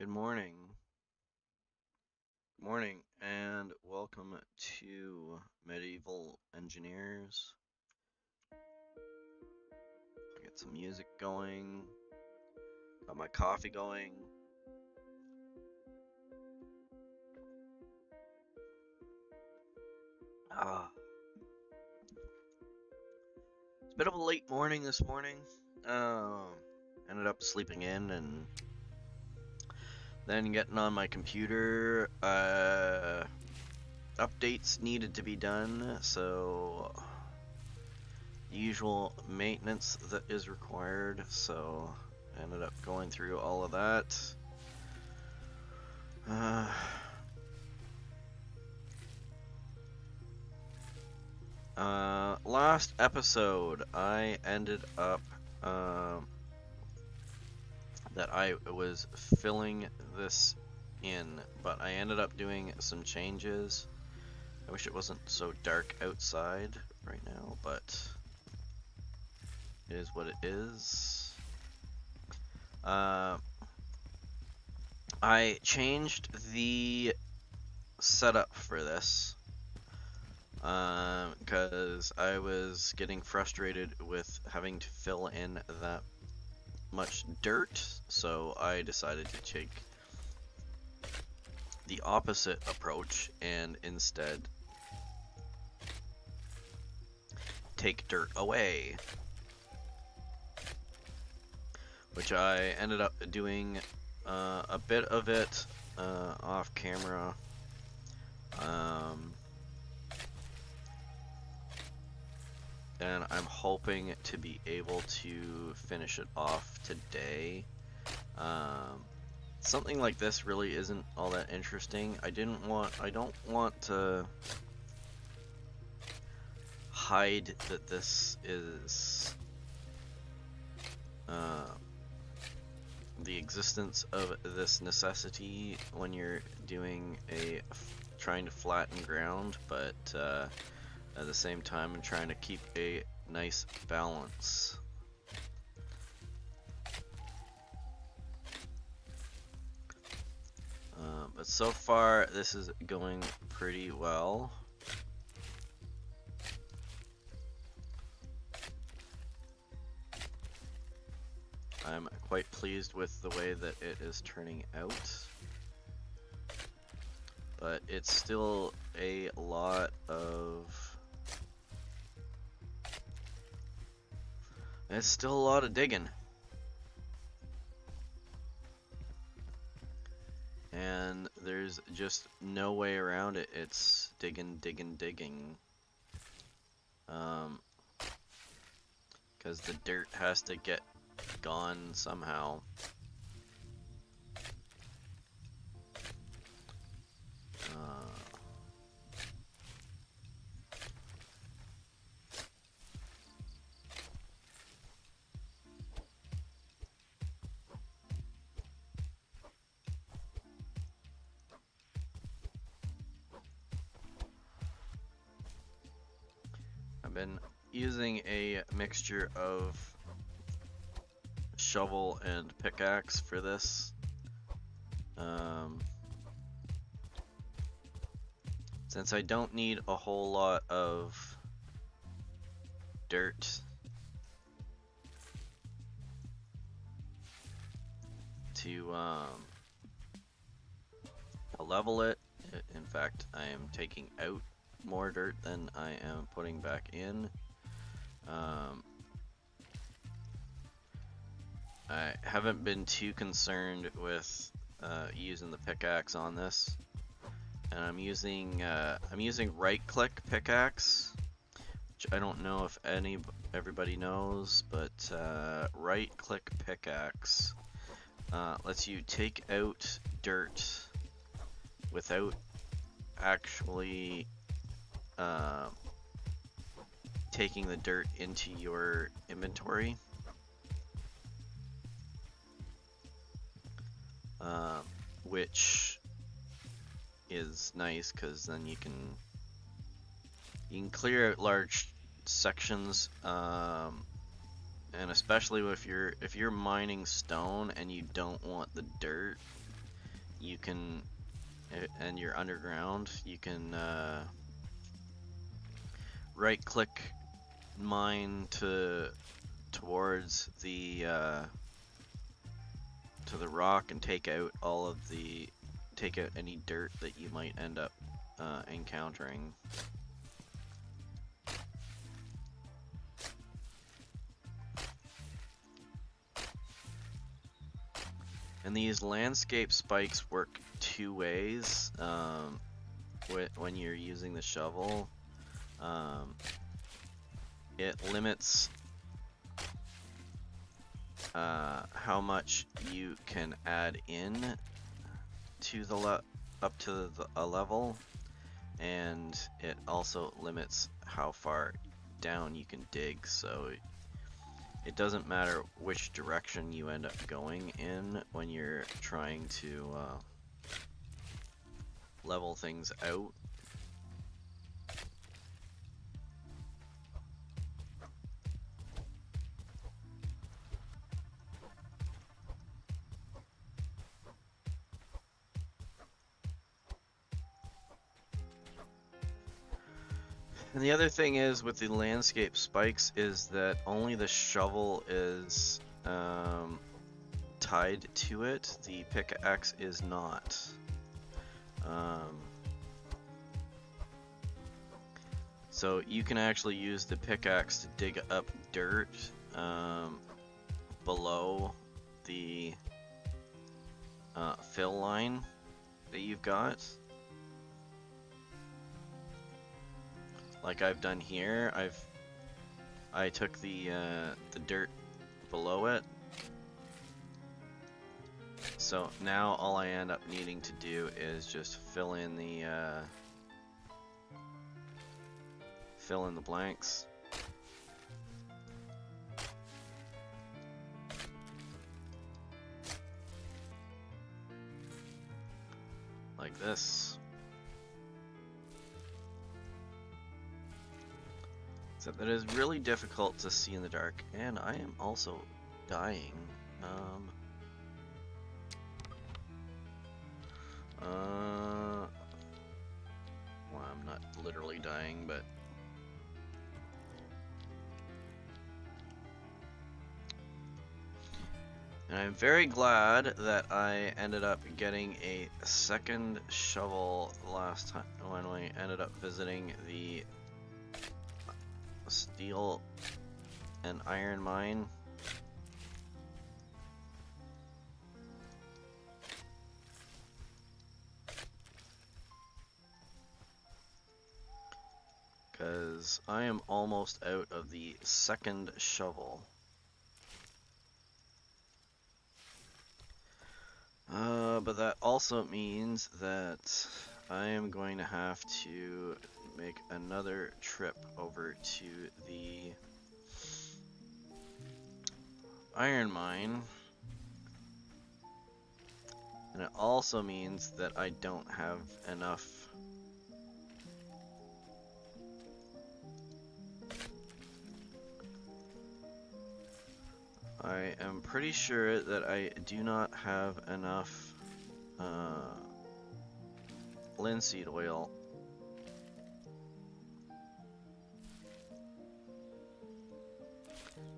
Good morning. Morning, and welcome to Medieval Engineers. Get some music going, got my coffee going. It's a bit of a late morning this morning. Ended up sleeping in and then getting on my computer. Updates needed to be done, so the usual maintenance that is required, so I ended up going through all of that. Last episode, I ended up that I was filling this in, but I ended up doing some changes. I wish it wasn't so dark outside right now, but it is what it is. I changed the setup for this because I was getting frustrated with having to fill in that much dirt, so I decided to take the opposite approach and instead take dirt away, which I ended up doing a bit of it off camera. And I'm hoping to be able to finish it off today. Something like this really isn't all that interesting. I don't want to hide that this is the existence of this necessity when you're doing trying to flatten ground, but at the same time I'm trying to keep a nice balance. But so far this is going pretty well. I'm quite pleased with the way that it is turning out, but it's still a lot of digging, and there's just no way around it. It's digging, because the dirt has to get gone somehow. I've been using a mixture of shovel and pickaxe for this. Since I don't need a whole lot of dirt to level it. In fact, I am taking out more dirt than I am putting back in. I haven't been too concerned with using the pickaxe on this, and I'm using right-click pickaxe, which I don't know if everybody knows, but right-click pickaxe lets you take out dirt without actually taking the dirt into your inventory. Which is nice because then you can clear out large sections, and especially if you're mining stone and you don't want the dirt, you can, and you're underground, you can right click mine towards the to the rock and take out any dirt that you might end up encountering. And these landscape spikes work two ways when you're using the shovel. It limits how much you can add in to the up to a level, and it also limits how far down you can dig, so it doesn't matter which direction you end up going in when you're trying to level things out. And the other thing is with the landscape spikes is that only the shovel is tied to it. The pickaxe is not. So you can actually use the pickaxe to dig up dirt below the fill line that you've got. Like I've done here, I took the dirt below it. So now all I end up needing to do is just fill in the blanks. Like this. Except that it is really difficult to see in the dark, and I am also dying. Well, I'm not literally dying, but and I'm very glad that I ended up getting a second shovel last time when we ended up visiting the steel and iron mine. Because I am almost out of the second shovel. But that also means that I am going to have to make another trip over to the iron mine. And it also means that I don't have enough I am pretty sure that I do not have enough linseed oil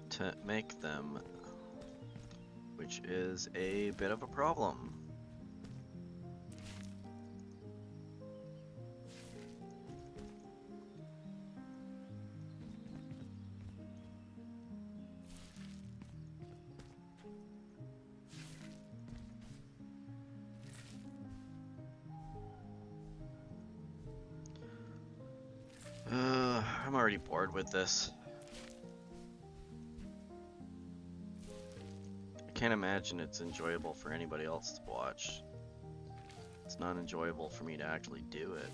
to make them, which is a bit of a problem. I'm already bored with this. I can't imagine it's enjoyable for anybody else to watch. It's not enjoyable for me to actually do it.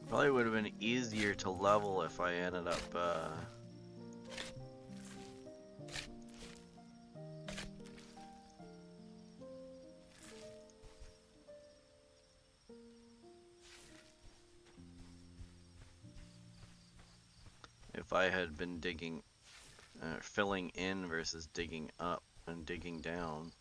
Probably would have been easier to level if I ended up if I had been digging, filling in versus digging up and digging down.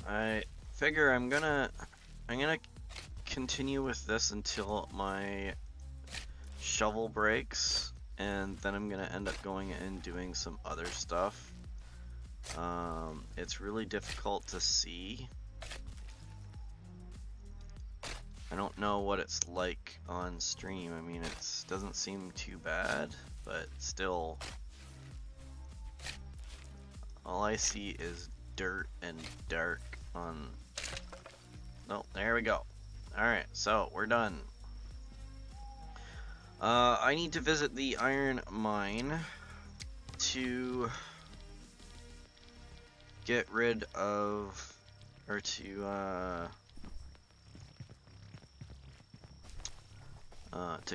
I figure I'm gonna continue with this until my shovel breaks, and then I'm gonna end up going and doing some other stuff. It's really difficult to see. I don't know what it's like on stream. I mean, it doesn't seem too bad, but still, all I see is dirt and dark on... Oh, there we go. Alright, so we're done. I need to visit the iron mine to get rid of, or to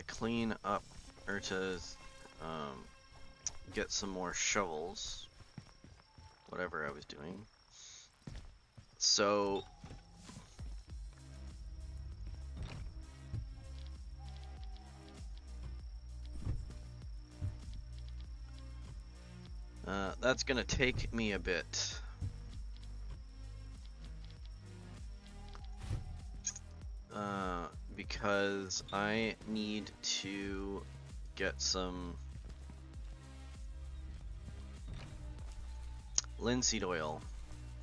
clean up, or to get some more shovels, whatever I was doing. So that's gonna take me a bit. Because I need to get some linseed oil,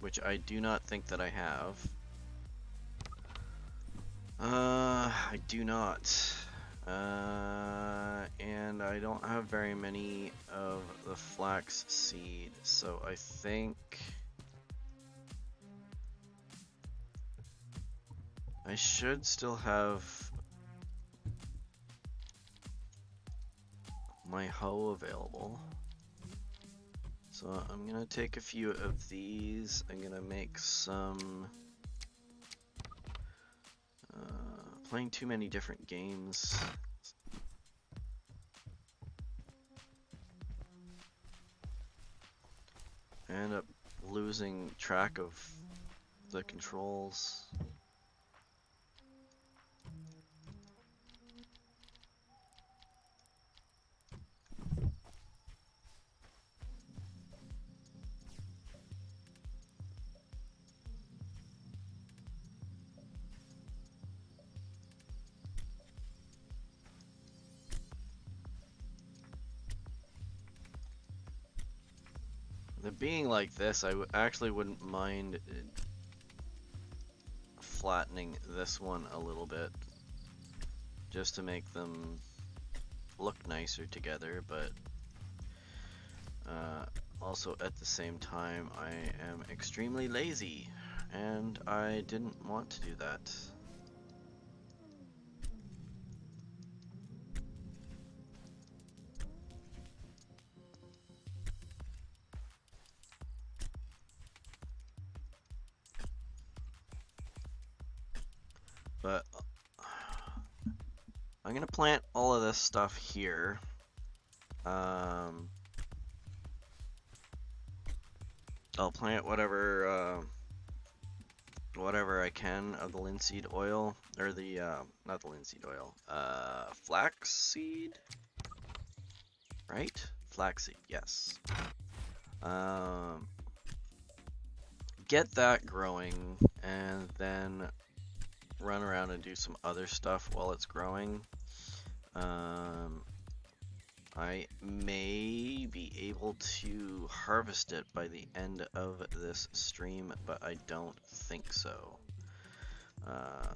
which I do not think that I have. I do not. And I don't have very many of the flax seed, so I think I should still have my hoe available. So I'm gonna take a few of these. I'm gonna make some... playing too many different games. I end up losing track of the controls. Being like this, I actually wouldn't mind flattening this one a little bit, just to make them look nicer together, but also at the same time I am extremely lazy, and I didn't want to do that. But I'm gonna plant all of this stuff here. I'll plant whatever I can of the linseed oil, or the not the linseed oil, flaxseed, right? Flaxseed, yes. Get that growing, and then run around and do some other stuff while it's growing. I may be able to harvest it by the end of this stream, but I don't think so.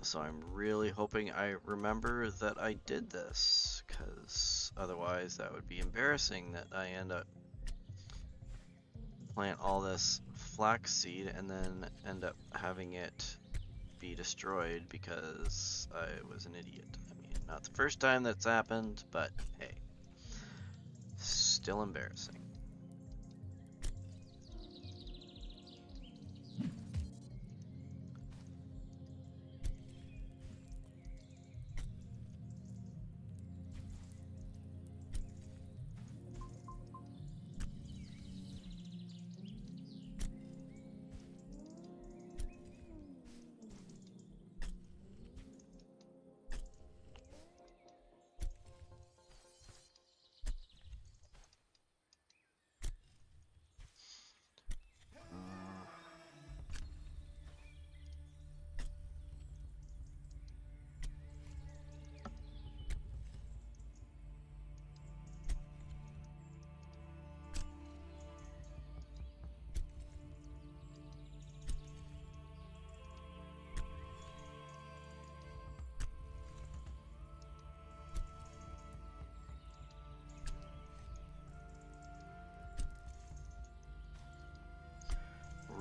So I'm really hoping I remember that I did this, because otherwise that would be embarrassing that I end up plant all this flaxseed and then end up having it be destroyed because I was an idiot. I mean, not the first time that's happened, but hey, still embarrassing.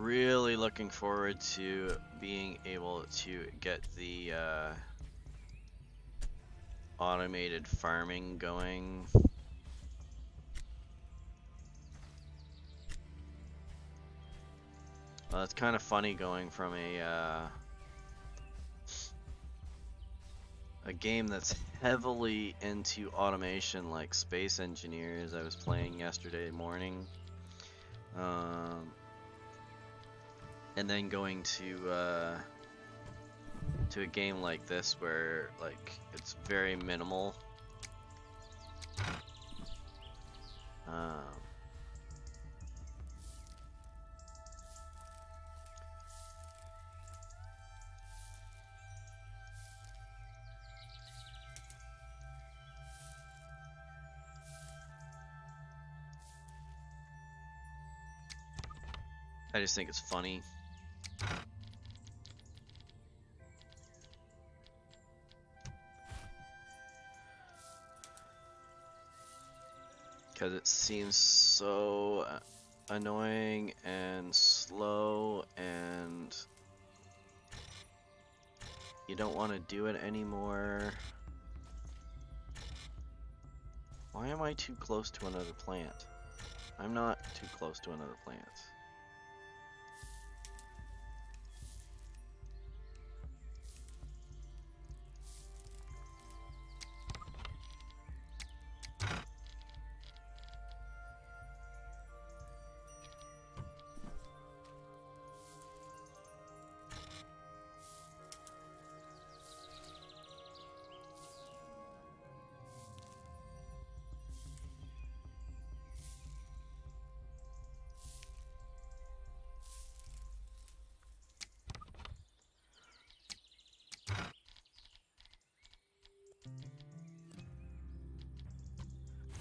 Really looking forward to being able to get the automated farming going. Well, it's kind of funny going from a game that's heavily into automation like Space Engineers I was playing yesterday morning. And then going to a game like this where like it's very minimal. I just think it's funny. Because it seems so annoying and slow, and you don't want to do it anymore. Why am I too close to another plant? I'm not too close to another plant.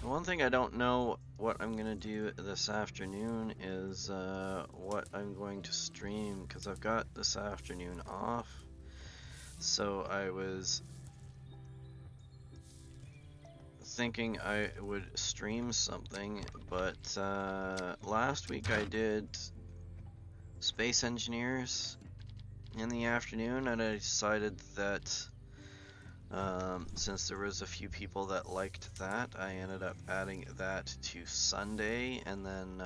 One thing I don't know what I'm gonna do this afternoon is what I'm going to stream, because I've got this afternoon off. So I was thinking I would stream something, but last week I did Space Engineers in the afternoon, and I decided that since there was a few people that liked that, I ended up adding that to Sunday, and then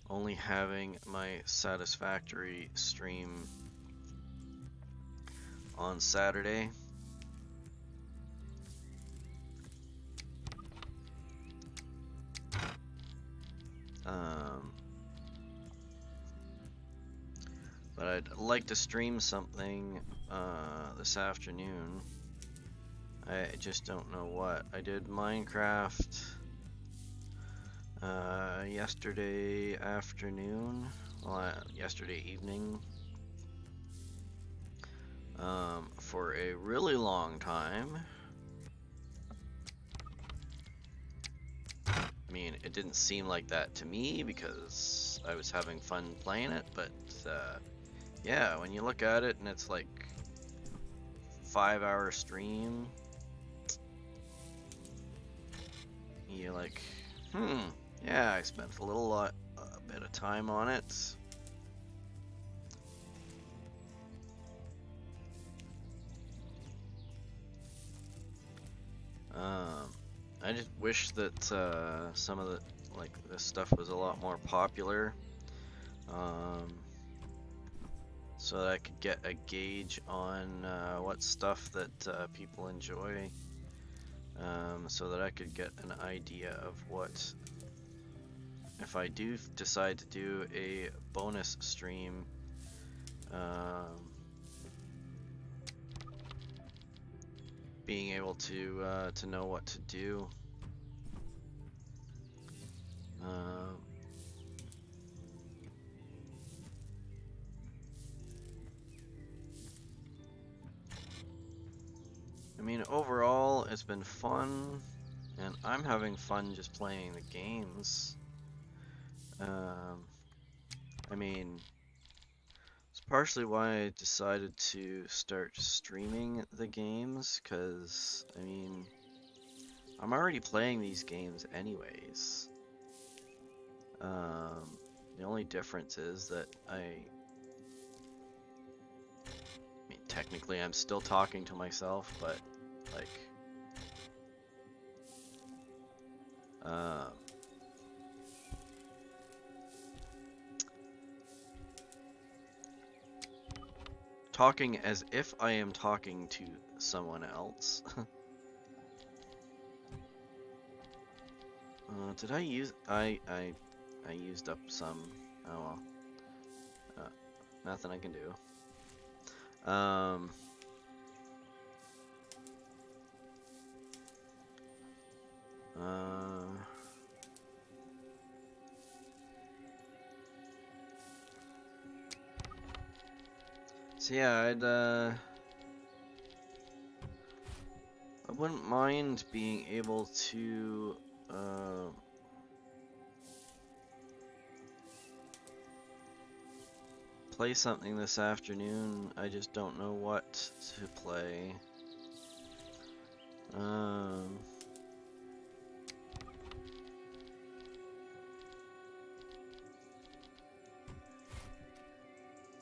only having my Satisfactory stream on Saturday. But I'd like to stream something this afternoon. I just don't know what. I did Minecraft yesterday afternoon, well, yesterday evening, for a really long time. I mean, it didn't seem like that to me because I was having fun playing it, but yeah, when you look at it and it's like 5-hour stream, you're like, yeah, I spent a bit of time on it. I just wish that some of the this stuff was a lot more popular, so that I could get a gauge on what stuff that people enjoy, so that I could get an idea of what, if I do decide to do a bonus stream, being able to know what to do. I mean, overall, it's been fun, and I'm having fun just playing the games. I mean, it's partially why I decided to start streaming the games, because, I mean, I'm already playing these games anyways. The only difference is that I mean, technically I'm still talking to myself, but, like, talking as if I am talking to someone else. Did I use... I used up some... Oh well. Nothing I can do. So yeah, I wouldn't mind being able to play something this afternoon. I just don't know what to play.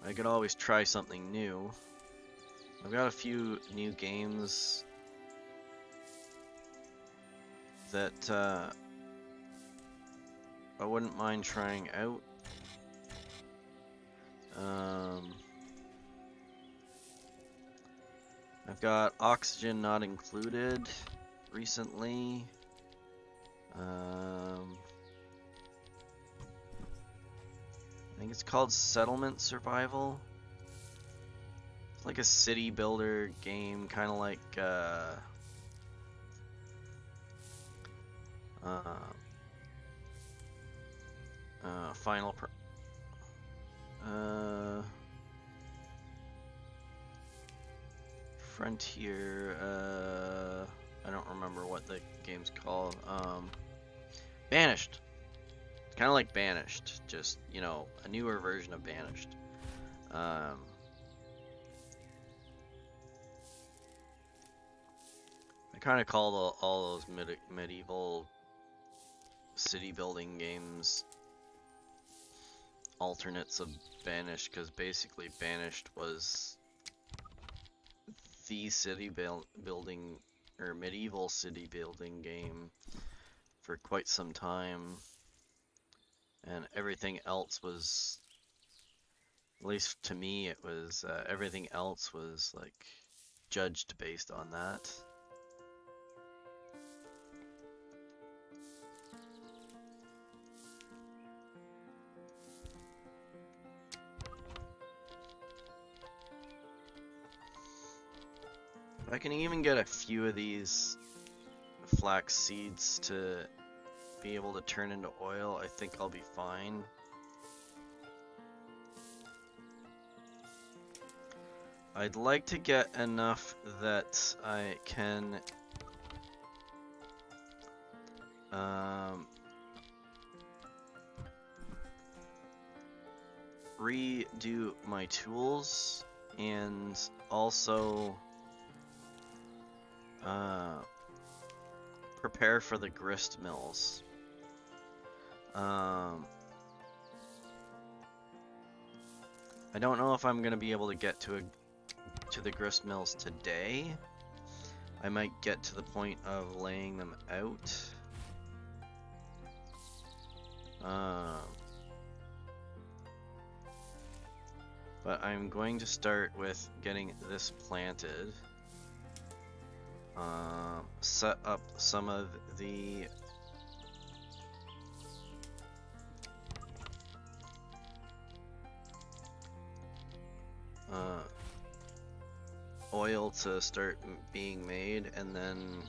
I could always try something new. I've got a few new games that I wouldn't mind trying out. I've got Oxygen Not Included recently. I think it's called Settlement Survival. It's like a city builder game, kind of like Frontier, I don't remember what the game's called. Banished. It's kind of like Banished, just, you know, a newer version of Banished. I kind of call all those medieval city building games alternates of Banished, because basically Banished was the city building or medieval city building game for quite some time, and everything else was, at least to me, it was everything else was like judged based on that. I can even get a few of these flax seeds to be able to turn into oil. I think I'll be fine. I'd like to get enough that I can redo my tools and also prepare for the grist mills. I don't know if I'm gonna be able to get to the grist mills today, I might get to the point of laying them out. But I'm going to start with getting this planted. Set up some of the oil to start being made, and then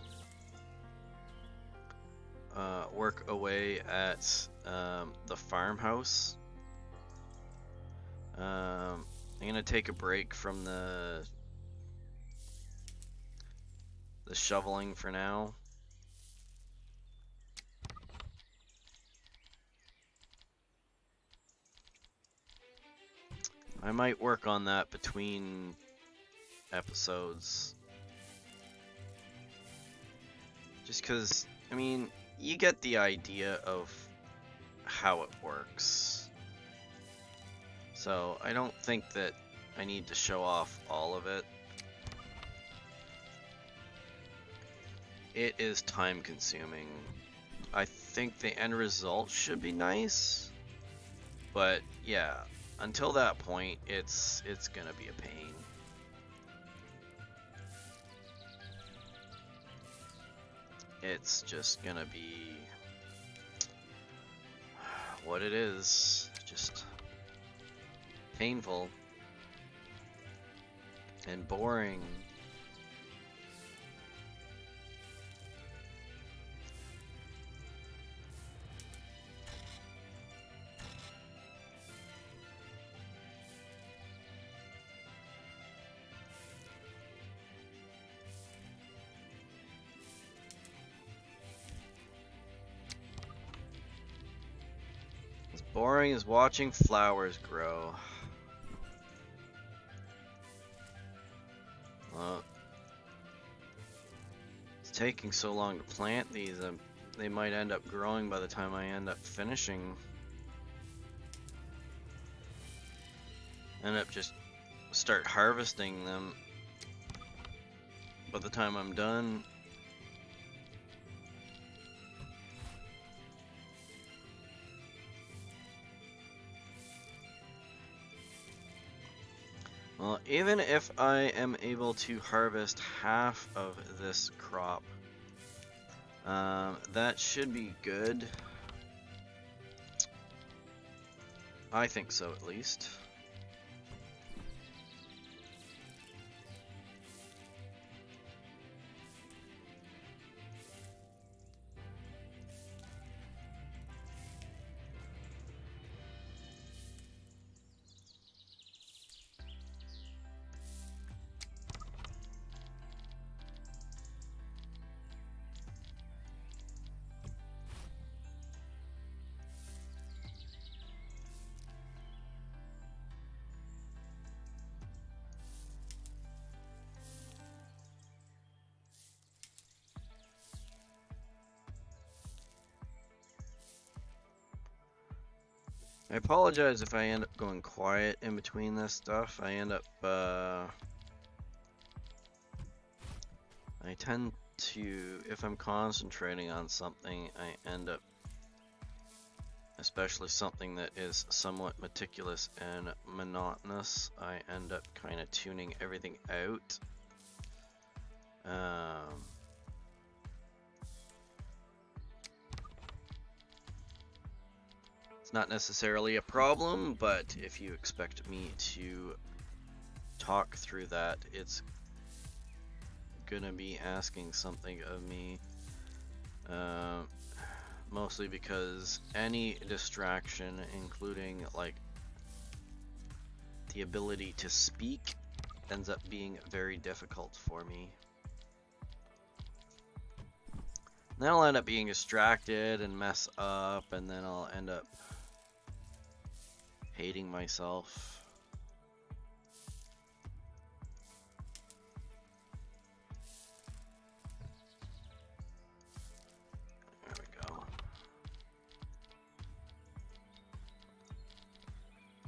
work away at the farmhouse. I'm gonna take a break from the shoveling for now. I might work on that between episodes. Just because, I mean, you get the idea of how it works. So I don't think that I need to show off all of it. It is time consuming. I think the end result should be nice, but yeah, until that point, it's gonna be a pain. It's just gonna be what it is, just painful and boring. As boring as watching flowers grow. Well, it's taking so long to plant these, they might end up growing by the time I end up finishing. End up just start harvesting them by the time I'm done. Well, even if I am able to harvest half of this crop, that should be good. I think so, at least. I apologize if I end up going quiet in between this stuff. I end up, I tend to, if I'm concentrating on something, I end up, especially something that is somewhat meticulous and monotonous, I end up kind of tuning everything out. It's not necessarily a problem, but if you expect me to talk through that, it's gonna be asking something of me. Mostly because any distraction, including like the ability to speak, ends up being very difficult for me. And then I'll end up being distracted and mess up, and then I'll end up hating myself. There we go.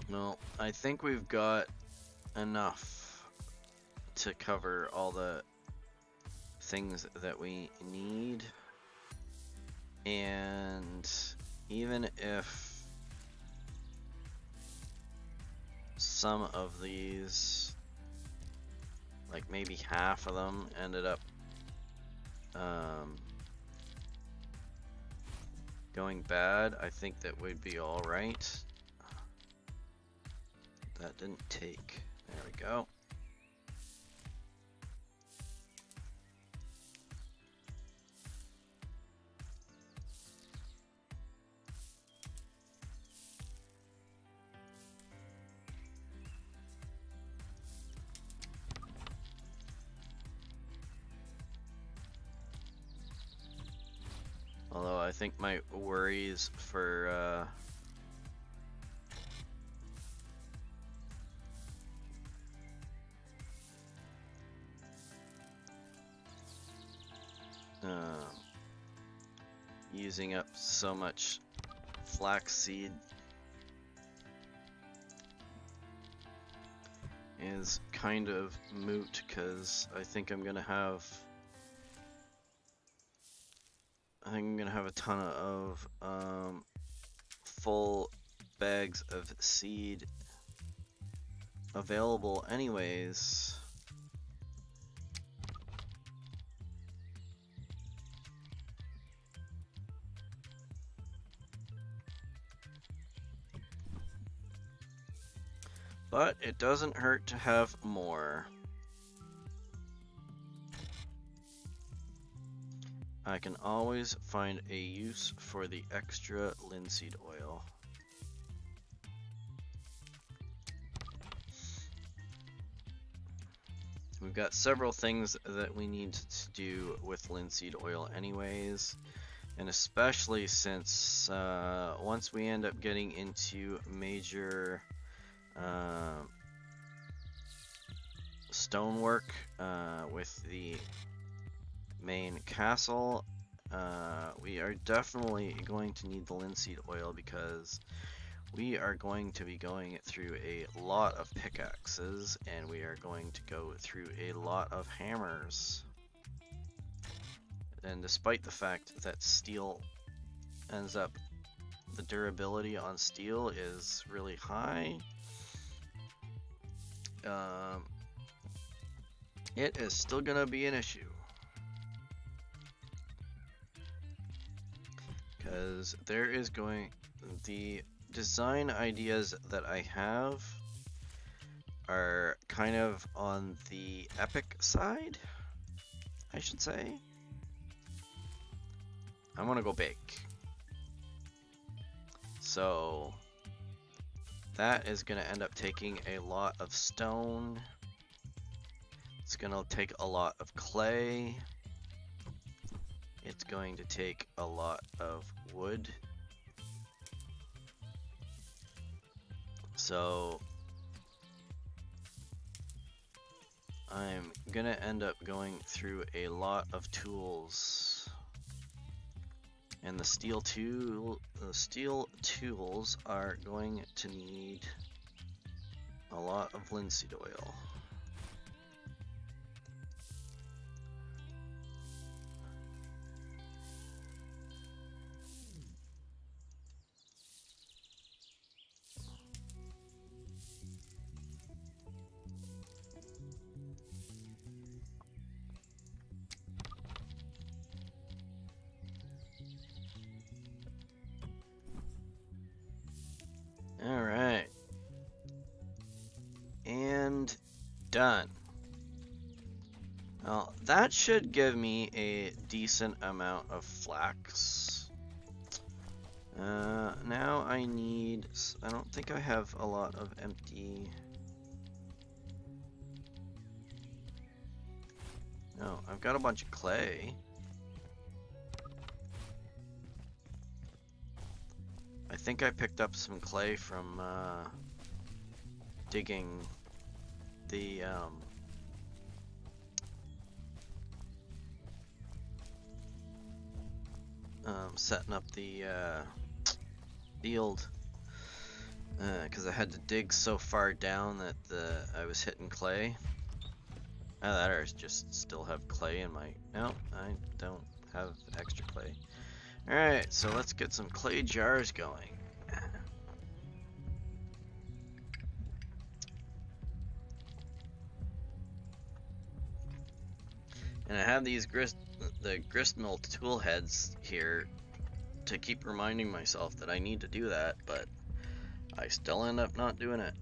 No, I think we've got enough to cover all the things that we need. And even if some of these, like maybe half of them, ended up going bad, I think that would be alright. That didn't take. There we go. Although I think my worries for using up so much flaxseed is kind of moot, because I think I'm gonna have a ton of full bags of seed available anyways. But it doesn't hurt to have more. I can always find a use for the extra linseed oil. We've got several things that we need to do with linseed oil anyways, and especially since once we end up getting into major stonework with the main castle, we are definitely going to need the linseed oil, because we are going to be going through a lot of pickaxes, and we are going to go through a lot of hammers. And despite the fact that steel ends up, the durability on steel is really high, it is still gonna be an issue. Because the design ideas that I have are kind of on the epic side, I should say. I want to go big. So that is going to end up taking a lot of stone. It's going to take a lot of clay. It's going to take a lot of wood. So I'm gonna end up going through a lot of tools, and the steel tools are going to need a lot of linseed oil. Alright. And done. Well, that should give me a decent amount of flax. Now I don't think I have a lot of empty. No, I've got a bunch of clay. I think I picked up some clay from digging the setting up the field, because I had to dig so far down that I was hitting clay. Either that or just still have clay in my... No, I don't have extra clay. Alright, so let's get some clay jars going. And I have these the gristmill tool heads here to keep reminding myself that I need to do that, but I still end up not doing it.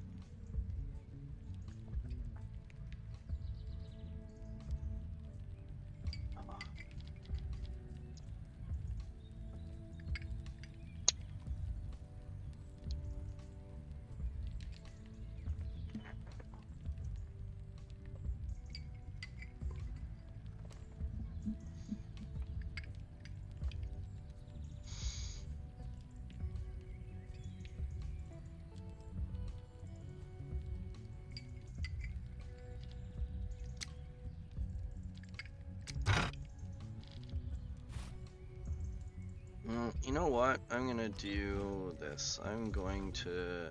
You know what? I'm gonna do this. I'm going to...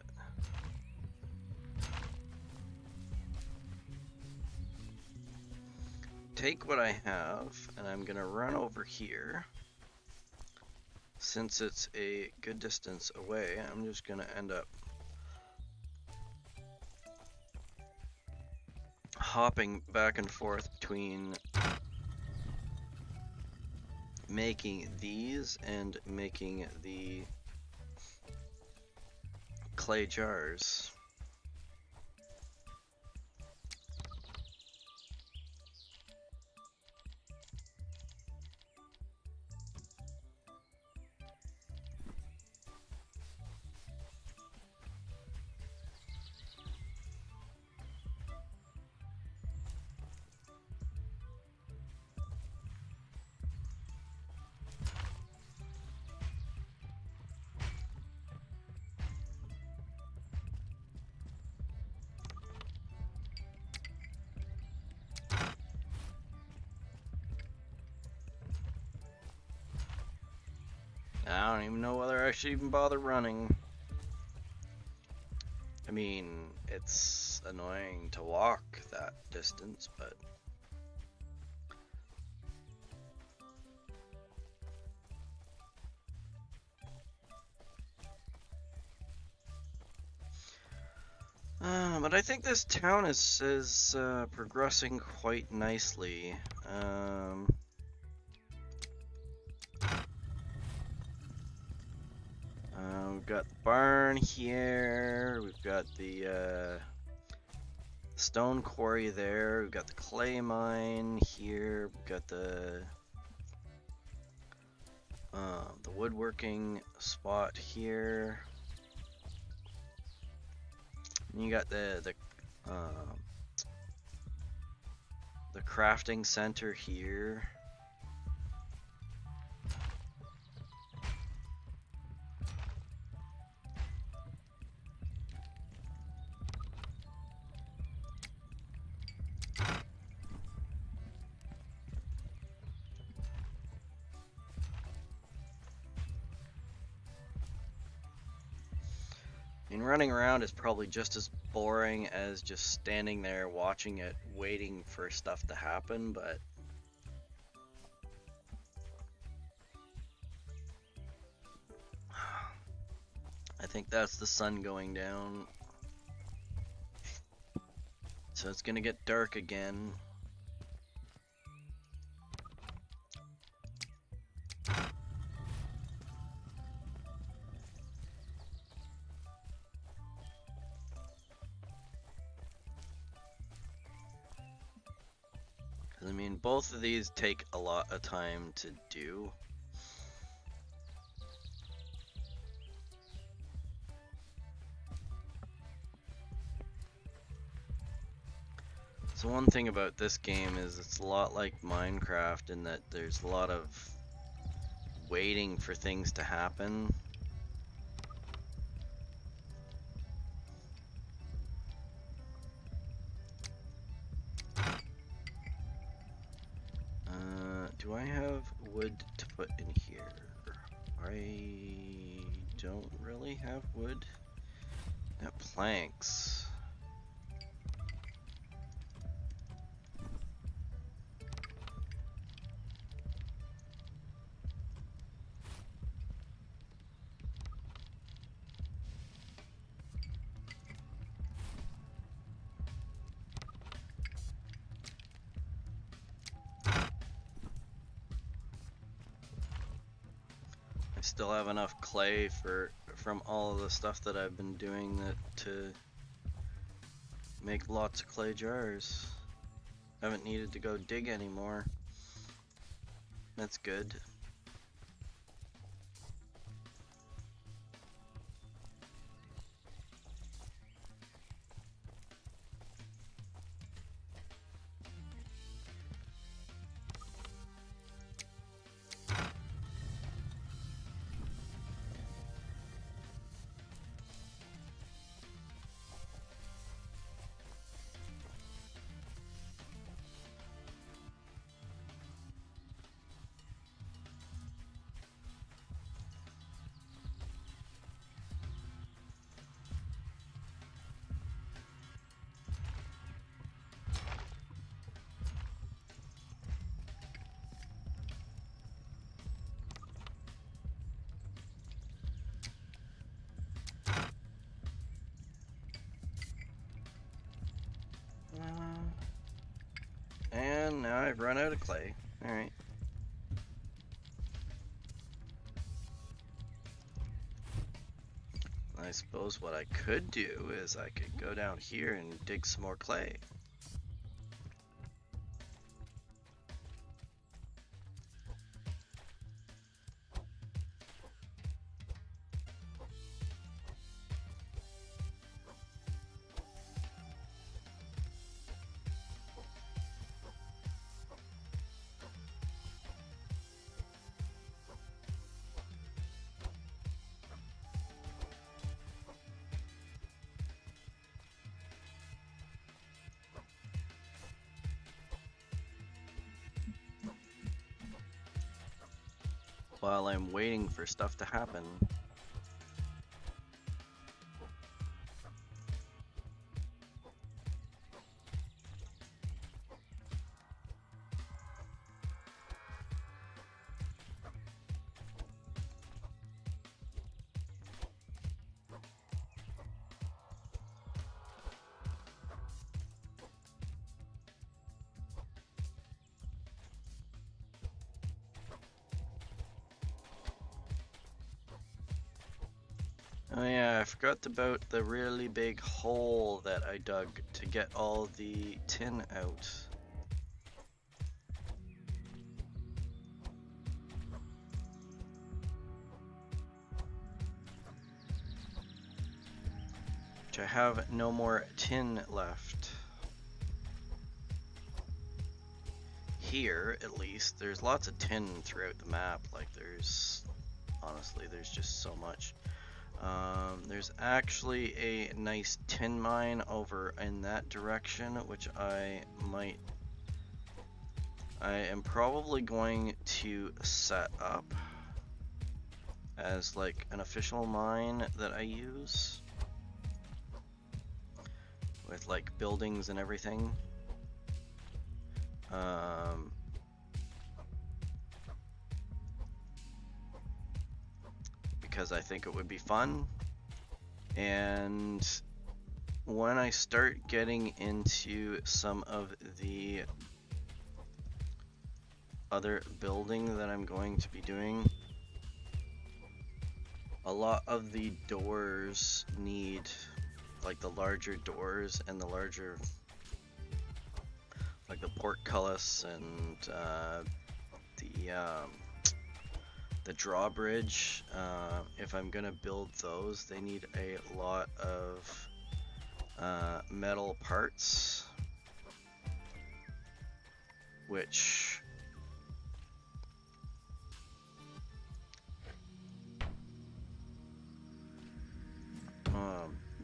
take what I have, and I'm gonna run over here. Since it's a good distance away, I'm just gonna end up hopping back and forth between making these and making the clay jars. I don't even know whether I should even bother running. I mean, it's annoying to walk that distance, but... but I think this town is progressing quite nicely. We've got the barn here, we've got the stone quarry there, we've got the clay mine here, we've got the woodworking spot here. And you got the crafting center here. And running around is probably just as boring as just standing there watching it, waiting for stuff to happen, but I think that's the sun going down. So it's gonna get dark again. I mean, both of these take a lot of time to do. So one thing about this game is it's a lot like Minecraft in that there's a lot of waiting for things to happen. Do I have wood to put in here? I don't really have wood. Got planks. I still have enough clay from all of the stuff that I've been doing to make lots of clay jars. Haven't needed to go dig anymore. That's good. And now I've run out of clay. Alright. I suppose what I could do is I could go down here and dig some more clay. While I'm waiting for stuff to happen. Oh yeah, I forgot about the really big hole that I dug to get all the tin out. Which I have no more tin left. Here, at least, there's lots of tin throughout the map. Like honestly, there's just so much. There's actually a nice tin mine over in that direction, which I am probably going to set up as like an official mine that I use with like buildings and everything. Because I think it would be fun. And when I start getting into some of the other building that I'm going to be doing, a lot of the doors need like the larger doors and the larger, like the portcullis and the drawbridge. If I'm gonna build those, they need a lot of metal parts, which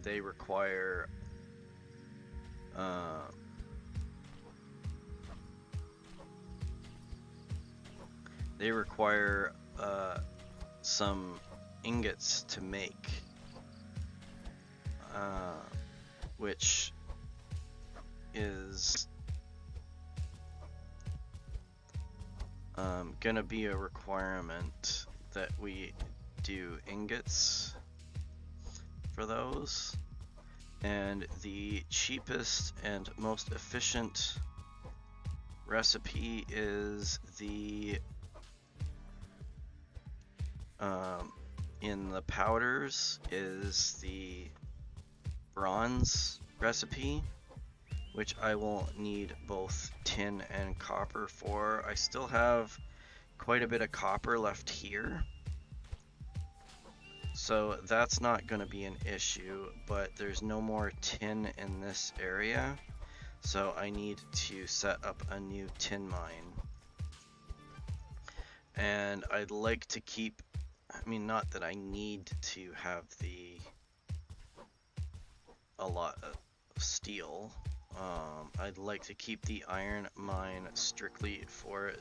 they require some ingots to make, which is gonna be a requirement that we do ingots for those. And the cheapest and most efficient recipe is the in the powders is the bronze recipe, which I will need both tin and copper for. I still have quite a bit of copper left here, so that's not going to be an issue, but there's no more tin in this area, so I need to set up a new tin mine. And I'd like to keep, I mean, not that I need to have a lot of steel. I'd like to keep the iron mine strictly for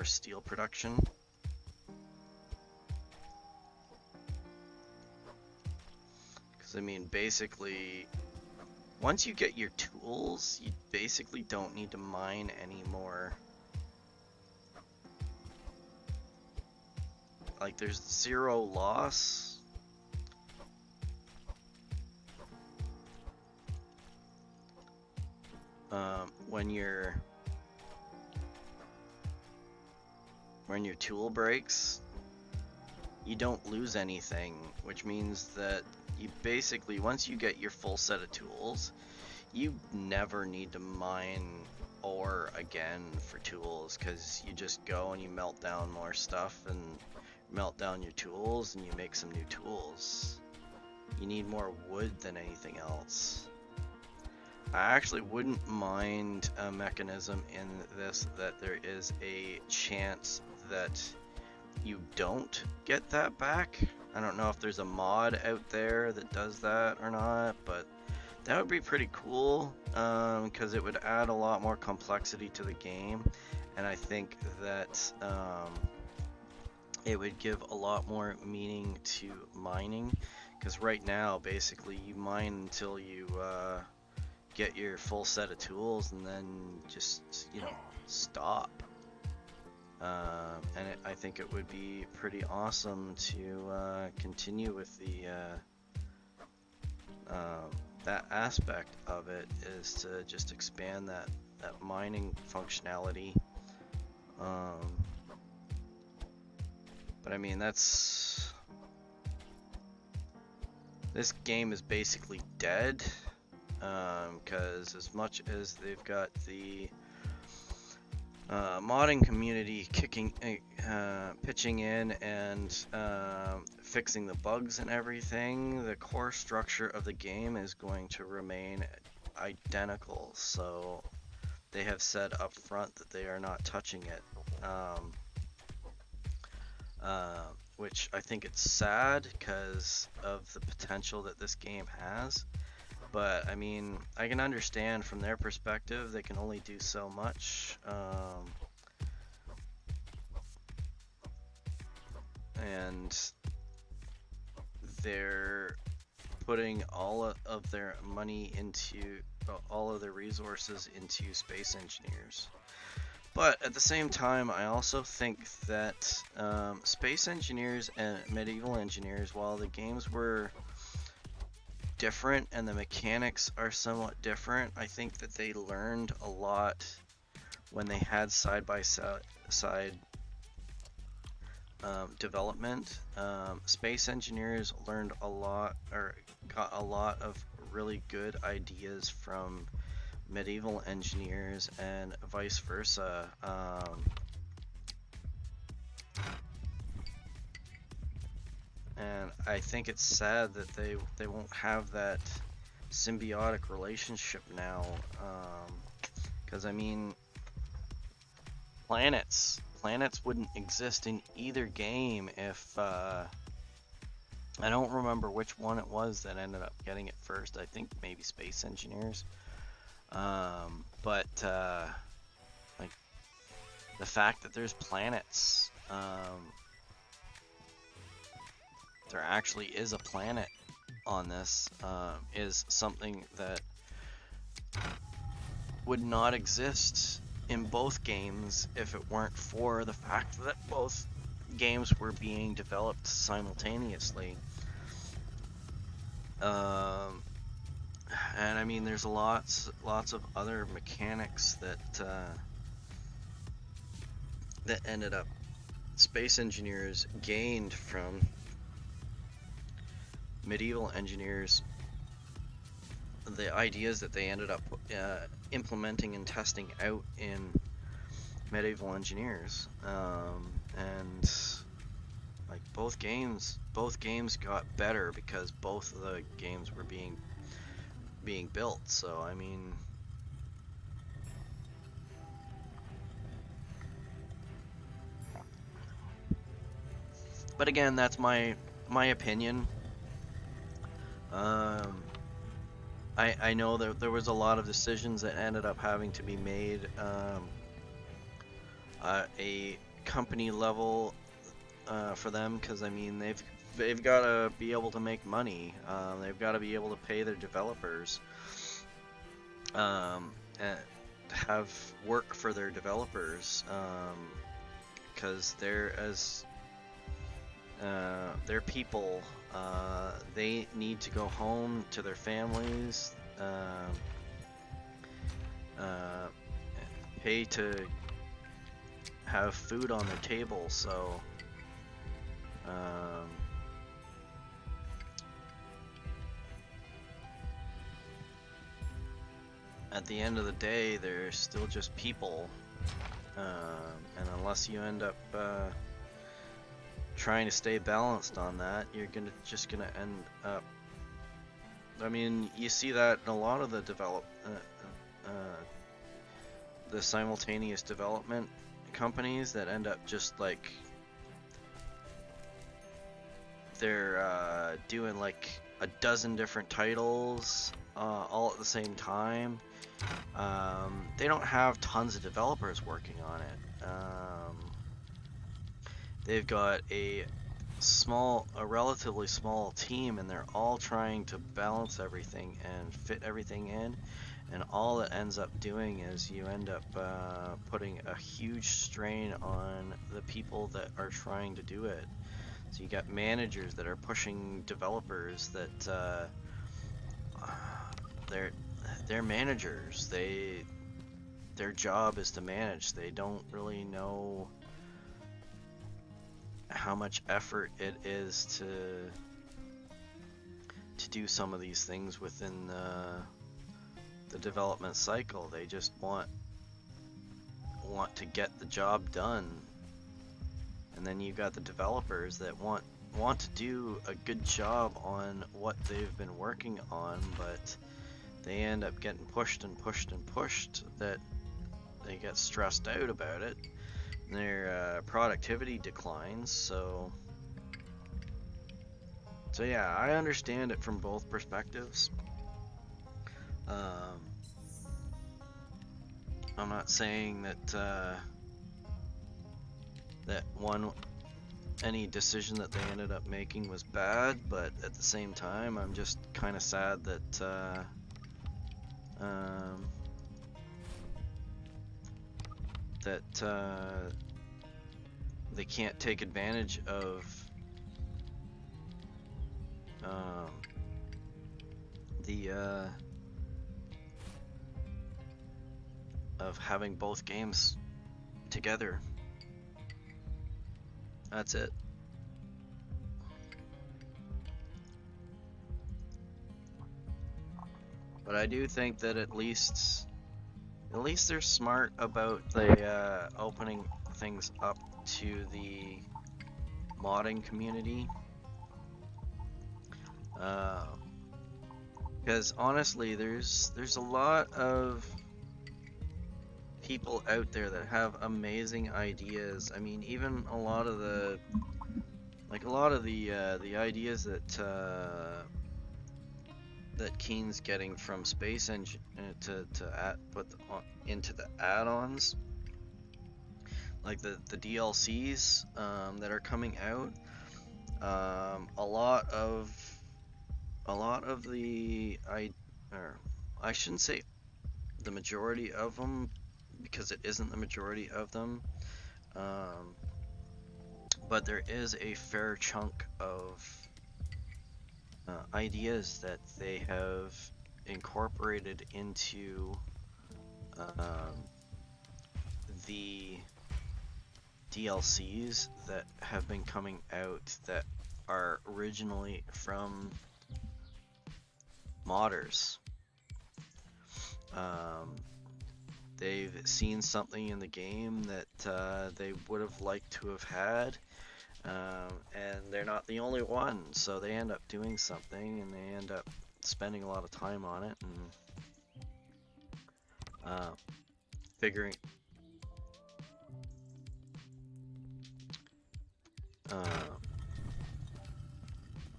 steel production. Because I mean, basically, once you get your tools, you basically don't need to mine anymore. Like, there's 0 loss. When your tool breaks, you don't lose anything, which means that you basically, once you get your full set of tools, you never need to mine ore again for tools, because you just go and you melt down more stuff and melt down your tools and you make some new tools. You need more wood than anything else. I actually wouldn't mind a mechanism in this that there is a chance that you don't get that back. I don't know if there's a mod out there that does that or not, but that would be pretty cool, because it would add a lot more complexity to the game, and I think that it would give a lot more meaning to mining, because right now basically you mine until you get your full set of tools and then just, you know, stop. And I think it would be pretty awesome to continue with the that aspect of it, is to just expand that mining functionality. But I mean, this game is basically dead, because as much as they've got the modding community pitching in and fixing the bugs and everything, the core structure of the game is going to remain identical. So they have said up front that they are not touching it, which I think it's sad because of the potential that this game has. But I mean, I can understand from their perspective, they can only do so much. And they're putting all of their money into, all of their resources into Space Engineers. But at the same time, I also think that Space Engineers and Medieval Engineers, while the games were different and the mechanics are somewhat different, I think that they learned a lot when they had side-by-side development. Space Engineers learned a lot, or got a lot of really good ideas from Medieval Engineers, and vice versa. And I think it's sad that they won't have that symbiotic relationship now, because I mean, planets wouldn't exist in either game if I don't remember which one it was that ended up getting it first. I think maybe Space Engineers, but like the fact that there's planets, there actually is a planet on this, is something that would not exist in both games if it weren't for the fact that both games were being developed simultaneously. And I mean, there's lots of other mechanics that ended up Space Engineers gained from Medieval Engineers, the ideas that they ended up implementing and testing out in Medieval Engineers, and like both games got better because both of the games were being built. So I mean, but again, that's my opinion. I know that there was a lot of decisions that ended up having to be made at a company level for them, because I mean they've got to be able to make money. They've got to be able to pay their developers, and have work for their developers, because they're people. They need to go home to their families, pay to have food on their table. So at the end of the day, they're still just people, and unless you end up trying to stay balanced on that, you're just gonna end up. I mean, you see that in a lot of the the simultaneous development companies that end up just like they're doing like a dozen different titles all at the same time. They don't have tons of developers working on it. They've got a relatively small team, and they're all trying to balance everything and fit everything in, and all it ends up doing is you end up putting a huge strain on the people that are trying to do it. So you got managers that are pushing developers that they're managers. Their job is to manage. They don't really know how much effort it is to do some of these things within the development cycle. They just want to get the job done, and then you've got the developers that want to do a good job on what they've been working on, but they end up getting pushed and pushed and pushed, that they get stressed out about it. Their productivity declines. So yeah, I understand it from both perspectives. I'm not saying that any decision that they ended up making was bad, but at the same time, I'm just kind of sad that they can't take advantage of of having both games together. That's it. But I do think that at least they're smart about the opening things up to the modding community. Because honestly, there's a lot of people out there that have amazing ideas. I mean, even a lot of the ideas that Keen's getting from Space Engine to put into the add-ons, like the DLCs that are coming out. A lot of the I shouldn't say the majority of them, because it isn't the majority of them, but there is a fair chunk of ideas that they have incorporated into the DLCs that have been coming out that are originally from modders. They've seen something in the game that they would have liked to have had, and they're not the only one, so they end up doing something and they end up spending a lot of time on it and figuring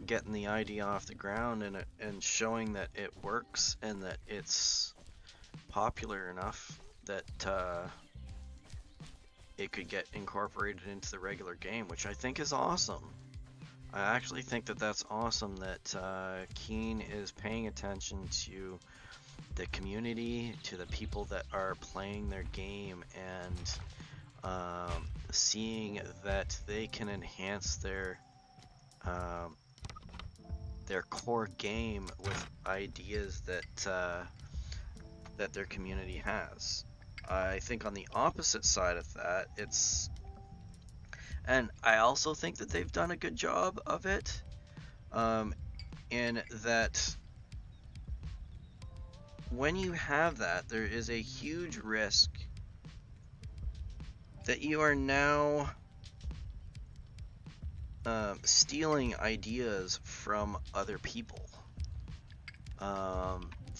getting the idea off the ground and showing that it works and that it's popular enough that it could get incorporated into the regular game, which I think is awesome. I actually think that that's awesome that Keen is paying attention to the community, to the people that are playing their game, and seeing that they can enhance their core game with ideas that that their community has. I think on the opposite side of that, and I also think that they've done a good job of it, in that when you have that, there is a huge risk that you are now stealing ideas from other people,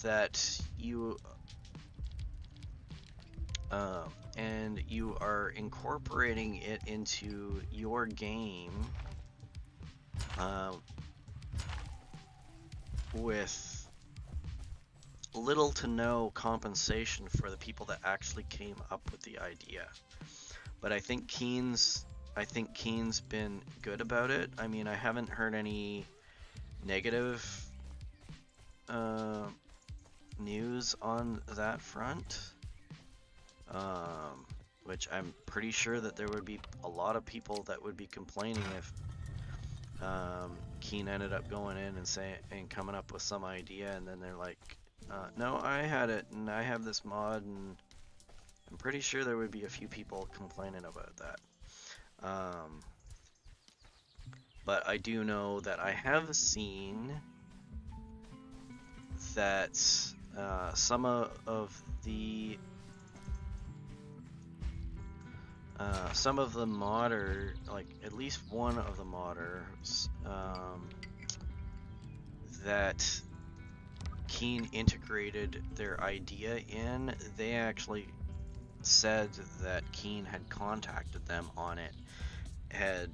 that you and you are incorporating it into your game with little to no compensation for the people that actually came up with the idea. But I think Keen's been good about it. I mean, I haven't heard any negative news on that front, which I'm pretty sure that there would be a lot of people that would be complaining if Keen ended up going in and coming up with some idea, and then they're like, no, I had it and I have this mod, and I'm pretty sure there would be a few people complaining about that. But I do know that I have seen that some of the modder, like at least one of the modders that Keen integrated their idea in, they actually said that Keen had contacted them on it, had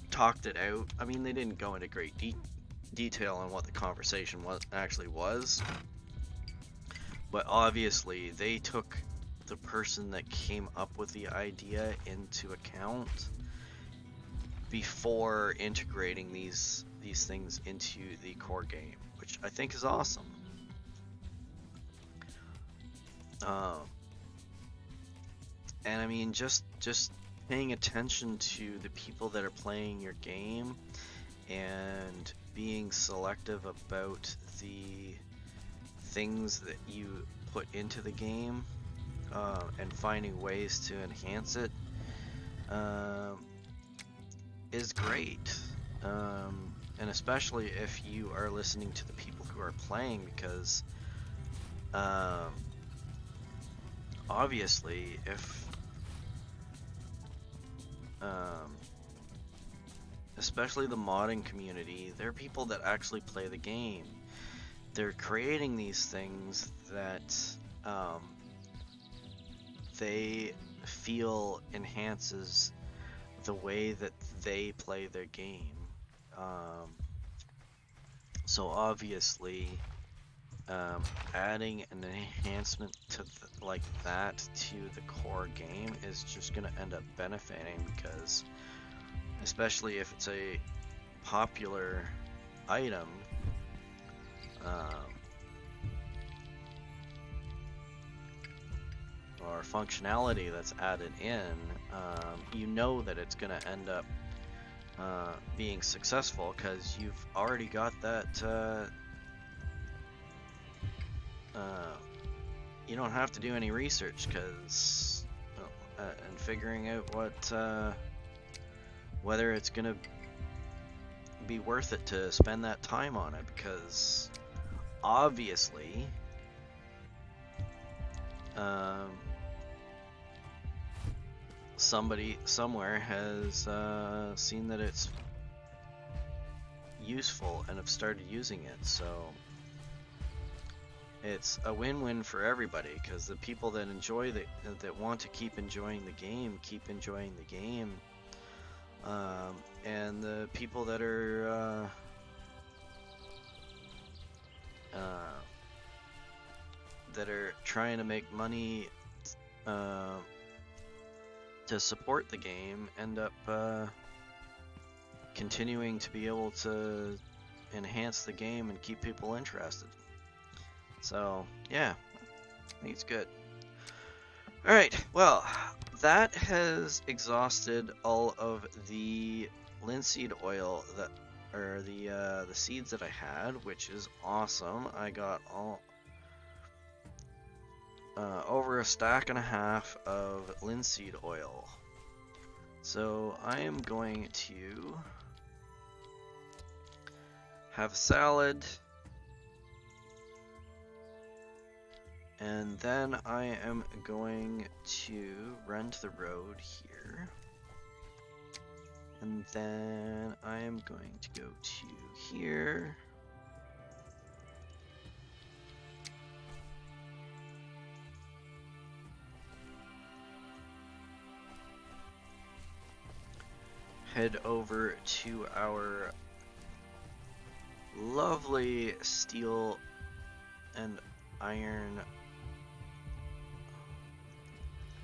talked it out. I mean, they didn't go into great detail on what the conversation was, but obviously they took the person that came up with the idea into account before integrating these things into the core game, which I think is awesome. And I mean, just paying attention to the people that are playing your game and being selective about the things that you put into the game, and finding ways to enhance it, is great. And especially if you are listening to the people who are playing, because obviously if especially the modding community, they're people that actually play the game. They're creating these things that they feel enhances the way that they play their game. So obviously, adding an enhancement to like that to the core game is just going to end up benefiting, because especially if it's a popular item, or functionality that's added in, you know that it's going to end up being successful, because you've already got that. You don't have to do any research, because and figuring out what whether it's gonna be worth it to spend that time on it, because obviously somebody somewhere has seen that it's useful and have started using it, so it's a win-win for everybody, because the people that enjoy that want to keep enjoying the game keep enjoying the game, and the people that are trying to make money to support the game end up continuing to be able to enhance the game and keep people interested. So yeah, I think it's good. Alright, well, that has exhausted all of the linseed oil that, or the seeds that I had, which is awesome. I got all over a stack and a half of linseed oil. So I am going to have salad, and then I am going to run to the road here, and then I am going to go to here. Head over to our lovely steel and iron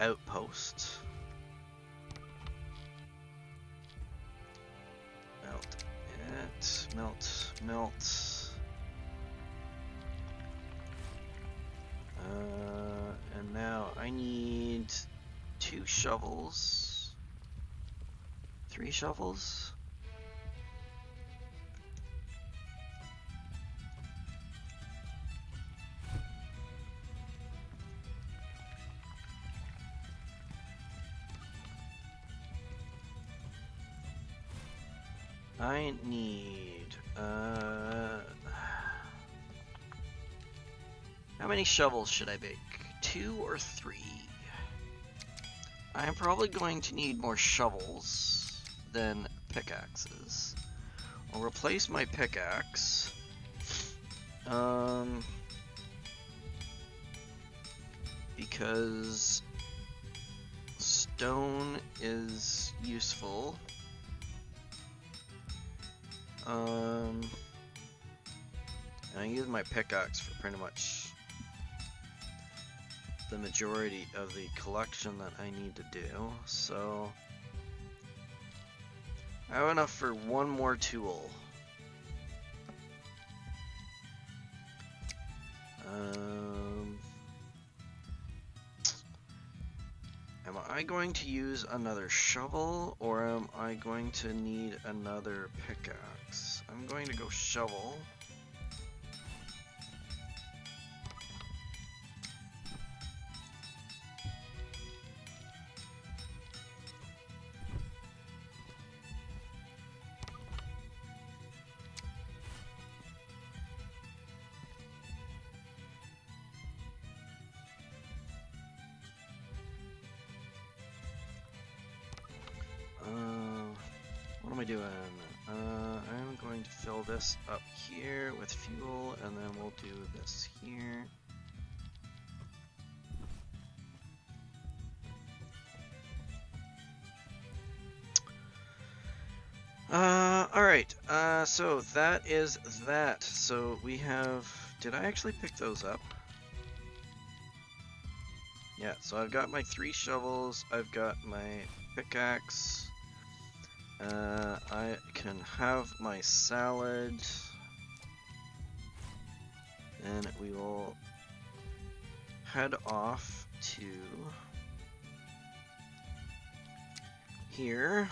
outpost. Melt it, melt, melt. And now I need 2 shovels, 3 shovels. I need, how many shovels should I make? 2 or 3? I am probably going to need more shovels than pickaxes. I'll replace my pickaxe. Because stone is useful. I use my pickaxe for pretty much the majority of the collection that I need to do, so I have enough for one more tool. Am I going to use another shovel, or am I going to need another pickaxe? I'm going to go shovel. What am I doing? I'm going to fill this up here with fuel, and then we'll do this here. Alright, so that is that. So we have, did I actually pick those up? Yeah, so I've got my 3 shovels, I've got my pickaxe, I can have my salad, and we will head off to here.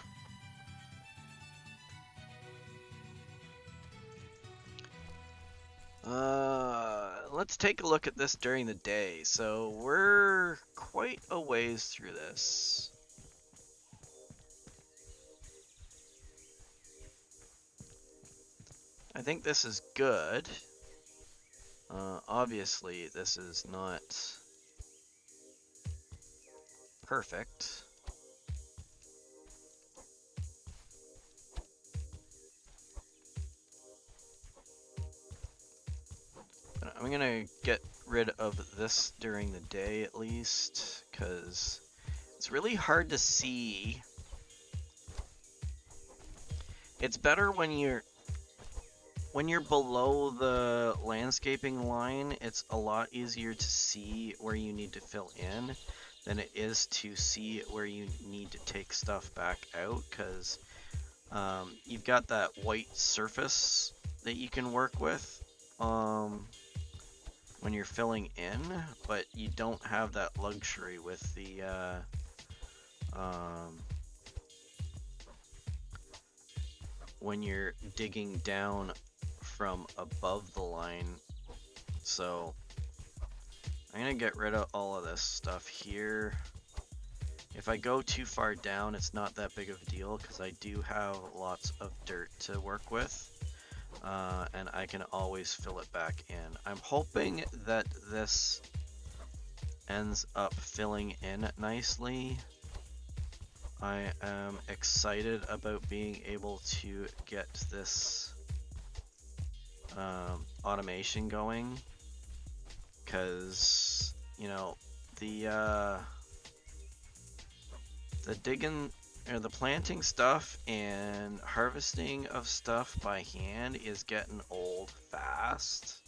let's take a look at this during the day. So we're quite a ways through this. I think this is good. Obviously, this is not perfect. But I'm gonna get rid of this during the day at least, because it's really hard to see. It's better when you're below the landscaping line. It's a lot easier to see where you need to fill in than it is to see where you need to take stuff back out, because you've got that white surface that you can work with when you're filling in, but you don't have that luxury with the when you're digging down from above the line. So I'm gonna get rid of all of this stuff here. If I go too far down, it's not that big of a deal because I do have lots of dirt to work with, and I can always fill it back in. I'm hoping that this ends up filling in nicely. I am excited about being able to get this automation going, because you know the digging or the planting stuff and harvesting of stuff by hand is getting old fast.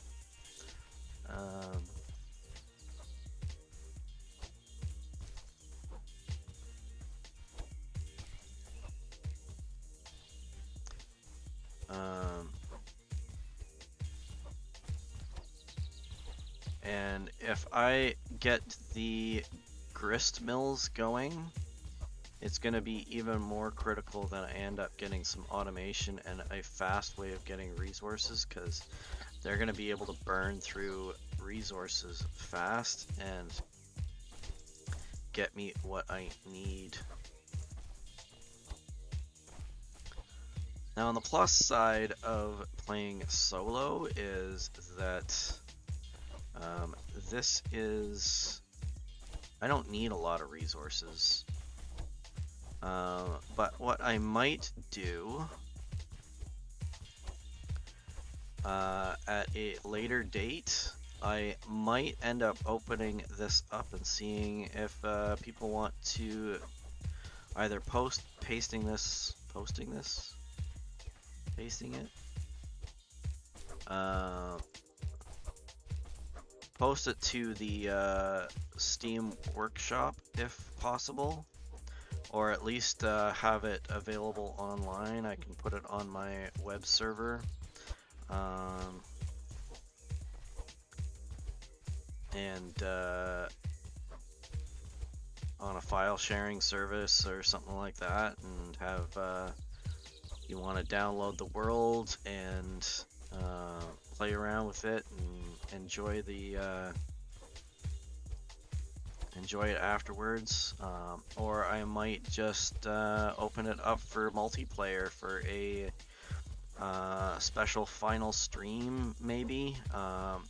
And if I get the grist mills going, it's going to be even more critical that I end up getting some automation and a fast way of getting resources, because they're going to be able to burn through resources fast and get me what I need. Now on the plus side of playing solo is that this is, I don't need a lot of resources. But what I might do at a later date, I might end up opening this up and seeing if people want to either pasting it, post it to the Steam Workshop if possible, or at least have it available online. I can put it on my web server, and on a file sharing service or something like that, and have you want to download the world and play around with it and enjoy it afterwards, or I might just open it up for multiplayer for a special final stream maybe,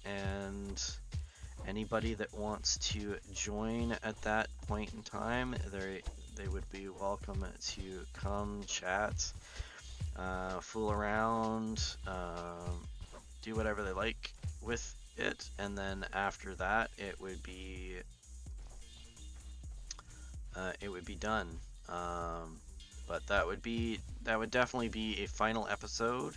and anybody that wants to join at that point in time, they would be welcome to come chat, fool around, do whatever they like with it, and then after that it would be done. But that would definitely be a final episode,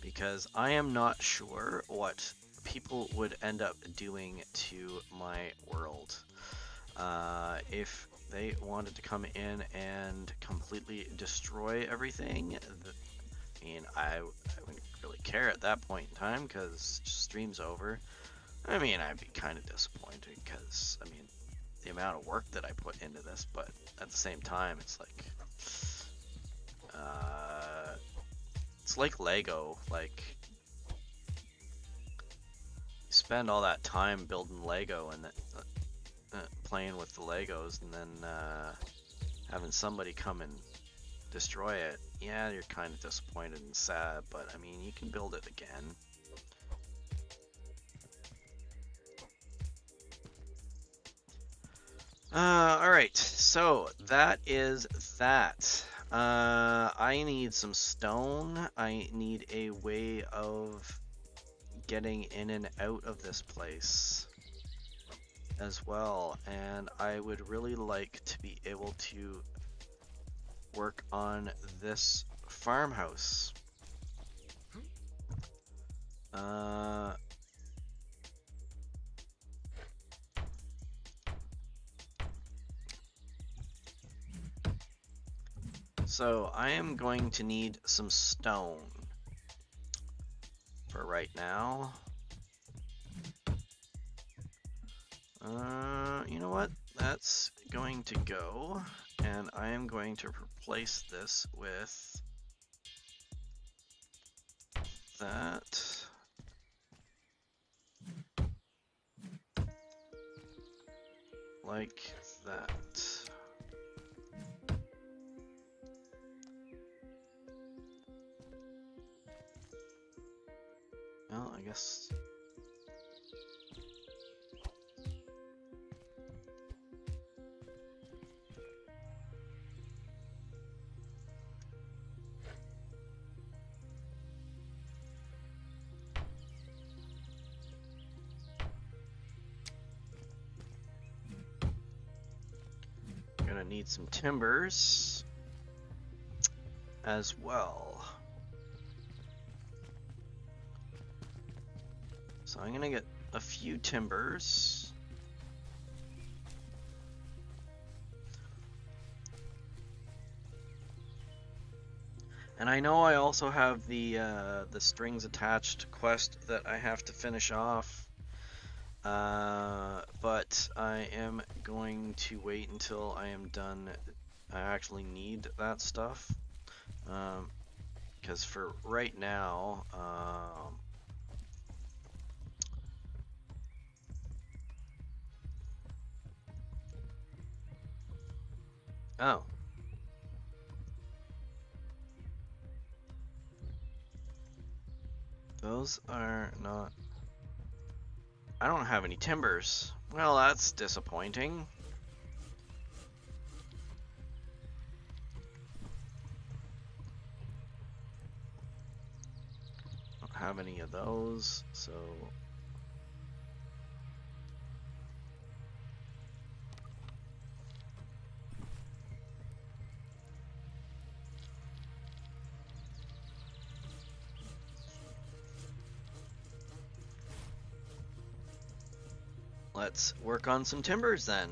because I am not sure what people would end up doing to my world. If they wanted to come in and completely destroy everything, I mean, I wouldn't really care at that point in time, because stream's over. I mean, I'd be kind of disappointed, because, I mean, the amount of work that I put into this, but at the same time, it's like Lego. Like, spend all that time building Lego and playing with the Legos, and then having somebody come and destroy it, yeah, you're kind of disappointed and sad, but I mean, you can build it again. Alright, so that is that. I need some stone. I need a way of getting in and out of this place as well, and I would really like to be able to work on this farmhouse. So I am going to need some stone for right now. You know what? That's going to go, and I am going to replace this with that. Like that. Well, I guess... Gonna need some timbers as well. So I'm gonna get a few timbers. And I know I also have the strings attached quest that I have to finish off. But I am going to wait until I am done. I actually need that stuff. Because for right now, oh. Those are not... I don't have any timbers. Well, that's disappointing. Don't have any of those, so... Let's work on some timbers then.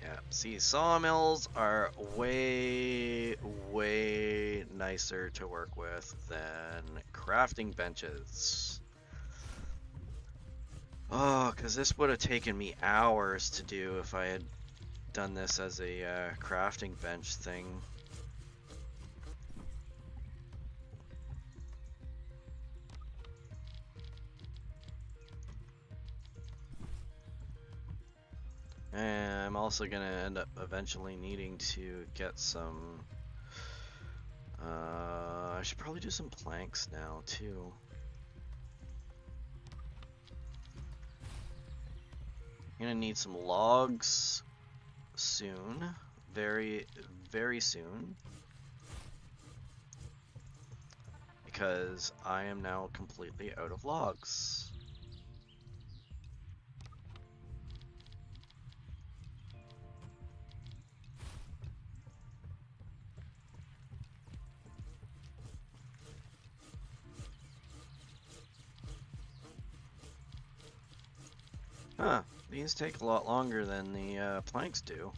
Yeah, see, sawmills are way nicer to work with than crafting benches. Oh, because this would have taken me hours to do if I had done this as a crafting bench thing. And I'm also gonna end up eventually needing to get some... I should probably do some planks now too. I'm gonna need some logs soon, very soon, because I am now completely out of logs. Huh, these take a lot longer than the planks do.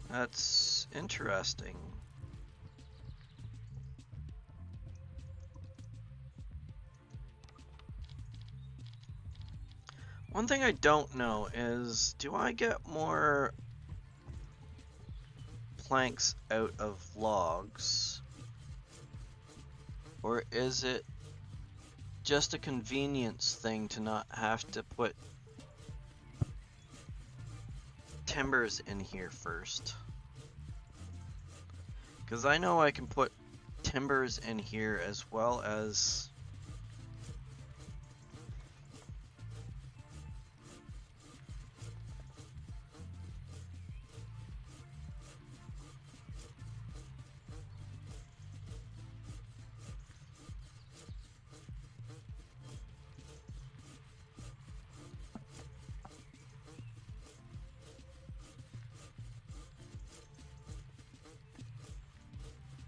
That's interesting. One thing I don't know is, do I get more planks out of logs? Or is it just a convenience thing to not have to put timbers in here first? Because I know I can put timbers in here as well as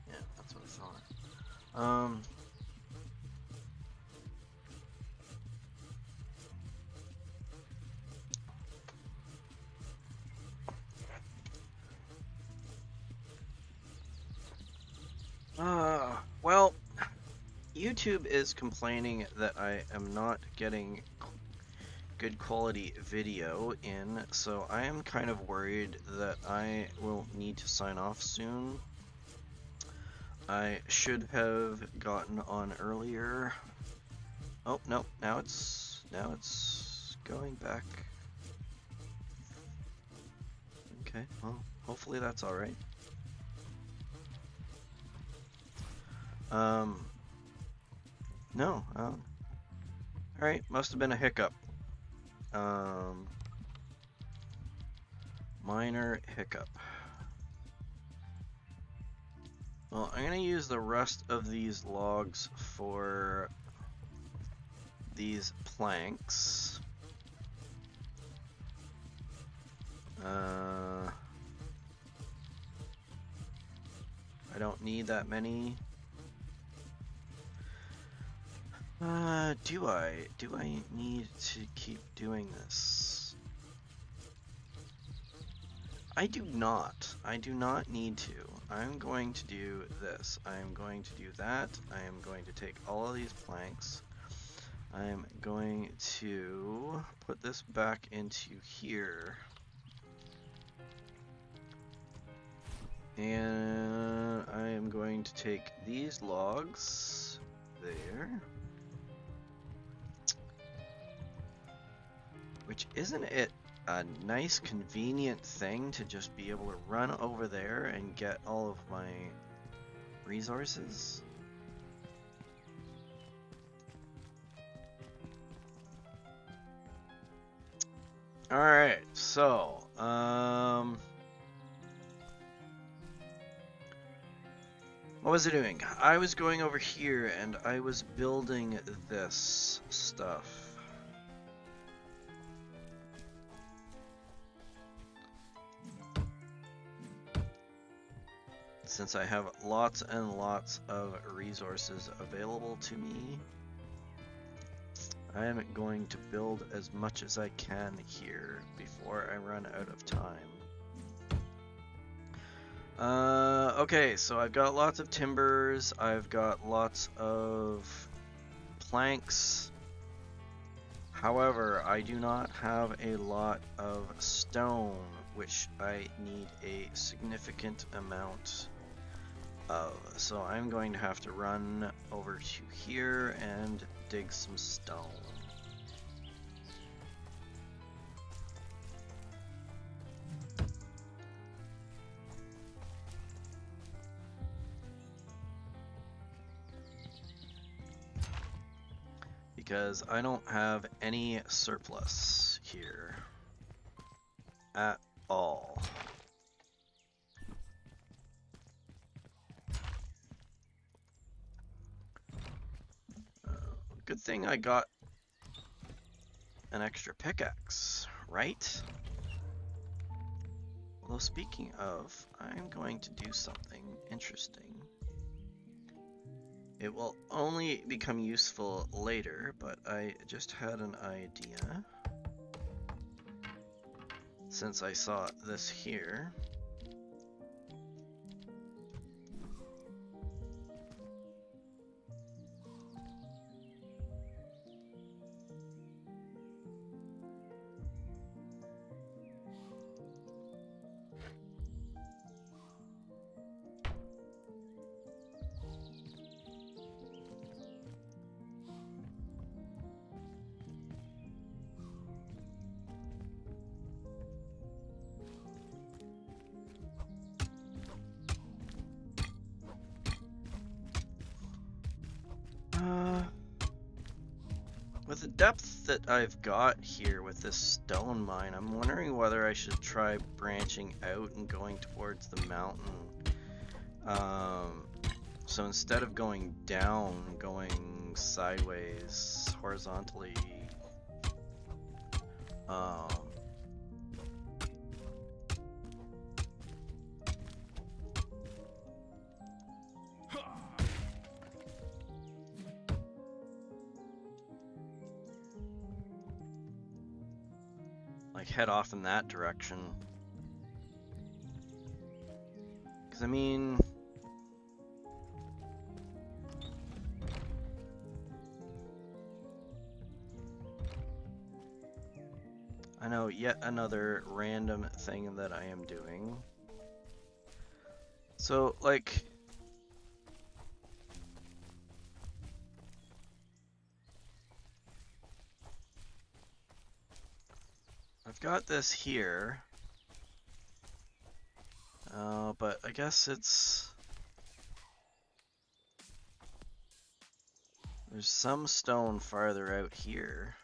yeah, that's what I thought. Well, YouTube is complaining that I am not getting good quality video in, so I am kind of worried that I will need to sign off soon. I should have gotten on earlier. Oh, no, now it's going back. Okay, well, hopefully that's all right. No, all right, must have been a hiccup. Minor hiccup. Well, I'm gonna use the rest of these logs for these planks. I don't need that many. Do I need to keep doing this? I do not. I do not need to. I'm going to do this. I'm going to do that. I am going to take all of these planks. I'm going to put this back into here. And I am going to take these logs there. Which, isn't it a nice convenient thing to just be able to run over there and get all of my resources? Alright, so, what was I doing? I was going over here and I was building this stuff. Since I have lots and lots of resources available to me, I am going to build as much as I can here before I run out of time. Okay, so I've got lots of timbers, I've got lots of planks. However, I do not have a lot of stone, which I need a significant amount of. So I'm going to have to run over to here and dig some stone. Because I don't have any surplus here at all. Good thing I got an extra pickaxe, right? Although speaking of, I'm going to do something interesting. It will only become useful later, but I just had an idea. Since I saw this here. depth that I've got here with this stone mine, I'm wondering whether I should try branching out and going towards the mountain. So instead of going down, going sideways, horizontally. Like head off in that direction. 'Cause I mean, I know yet another random thing that I am doing. So like, I've got this here, but I guess there's some stone farther out here.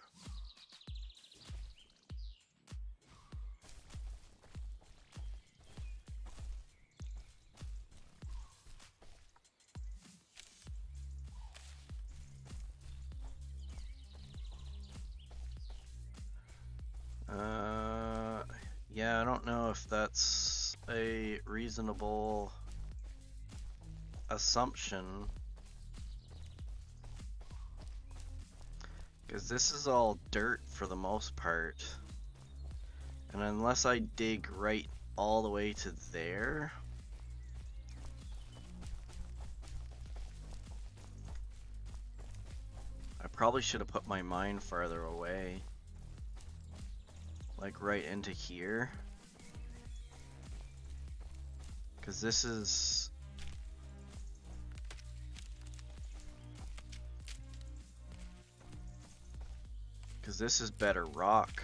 Yeah, I don't know if that's a reasonable assumption, because this is all dirt for the most part, and unless I dig right all the way to there, I probably should have put my mine farther away. Like right into here, because this is better rock.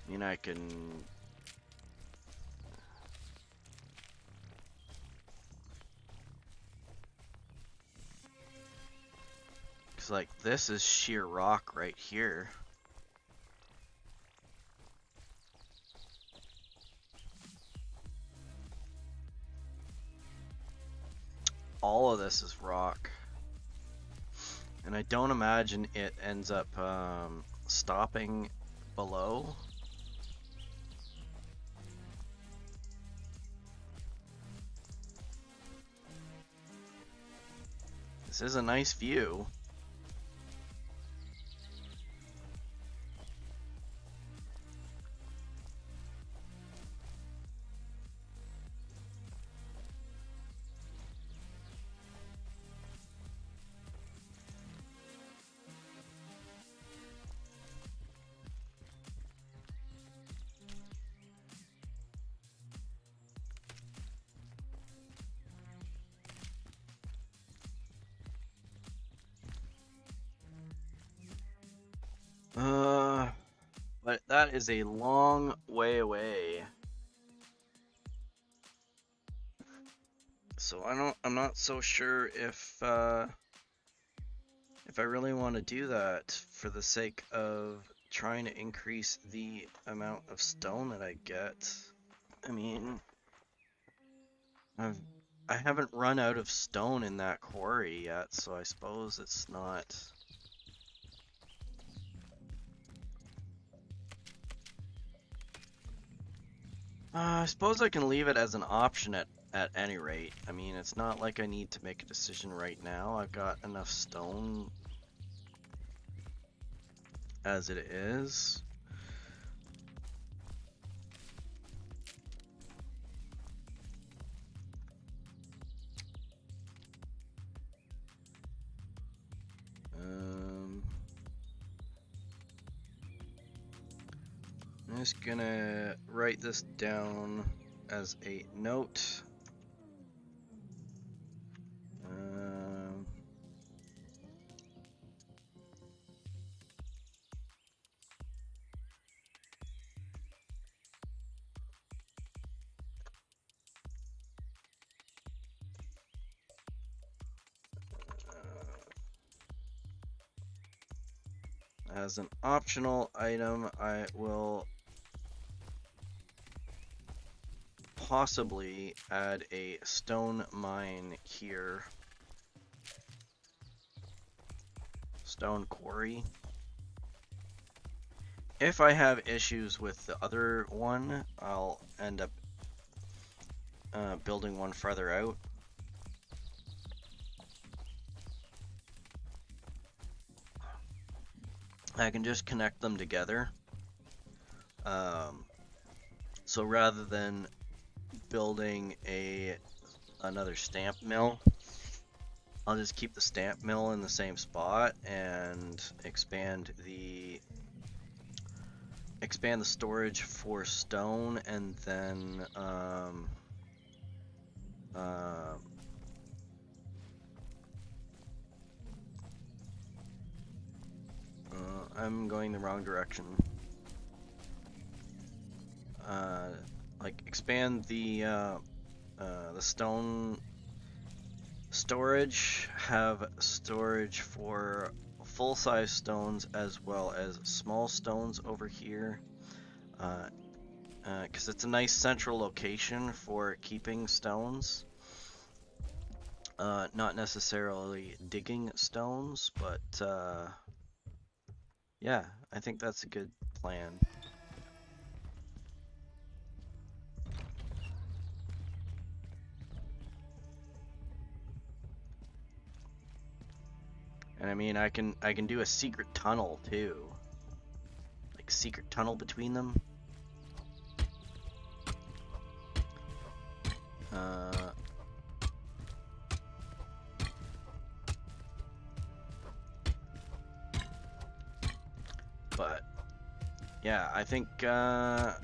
I mean, I can like this is sheer rock right here. All of this is rock. And I don't imagine it ends up stopping below. This is a nice view. But that is a long way away. So I'm not so sure if I really want to do that for the sake of trying to increase the amount of stone that I get. I mean, I haven't run out of stone in that quarry yet, so I suppose it's not. I suppose I can leave it as an option at any rate. I mean, it's not like I need to make a decision right now. I've got enough stone as it is. I'm just gonna write this down as a note. As an optional item, I will possibly add a stone mine here. Stone quarry. If I have issues with the other one, I'll end up building one farther out. I can just connect them together. So rather than building another stamp mill, I'll just keep the stamp mill in the same spot and expand the storage for stone, and then I'm going the wrong direction. Like expand the stone storage, have storage for full-size stones as well as small stones over here, because it's a nice central location for keeping stones. Not necessarily digging stones, but yeah, I think that's a good plan. And I mean, I can do a secret tunnel too, like secret tunnel between them. But yeah, I think I'll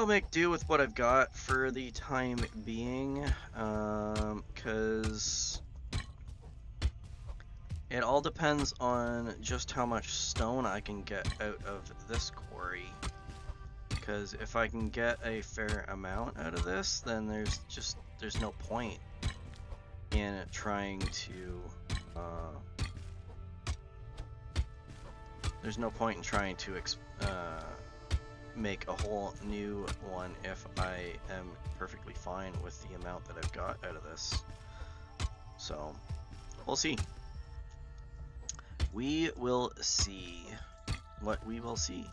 make do with what I've got for the time being, because it all depends on just how much stone I can get out of this quarry. Because if I can get a fair amount out of this, then there's no point in trying to make a whole new one if I am perfectly fine with the amount that I've got out of this. So we'll see. We will see what we will see.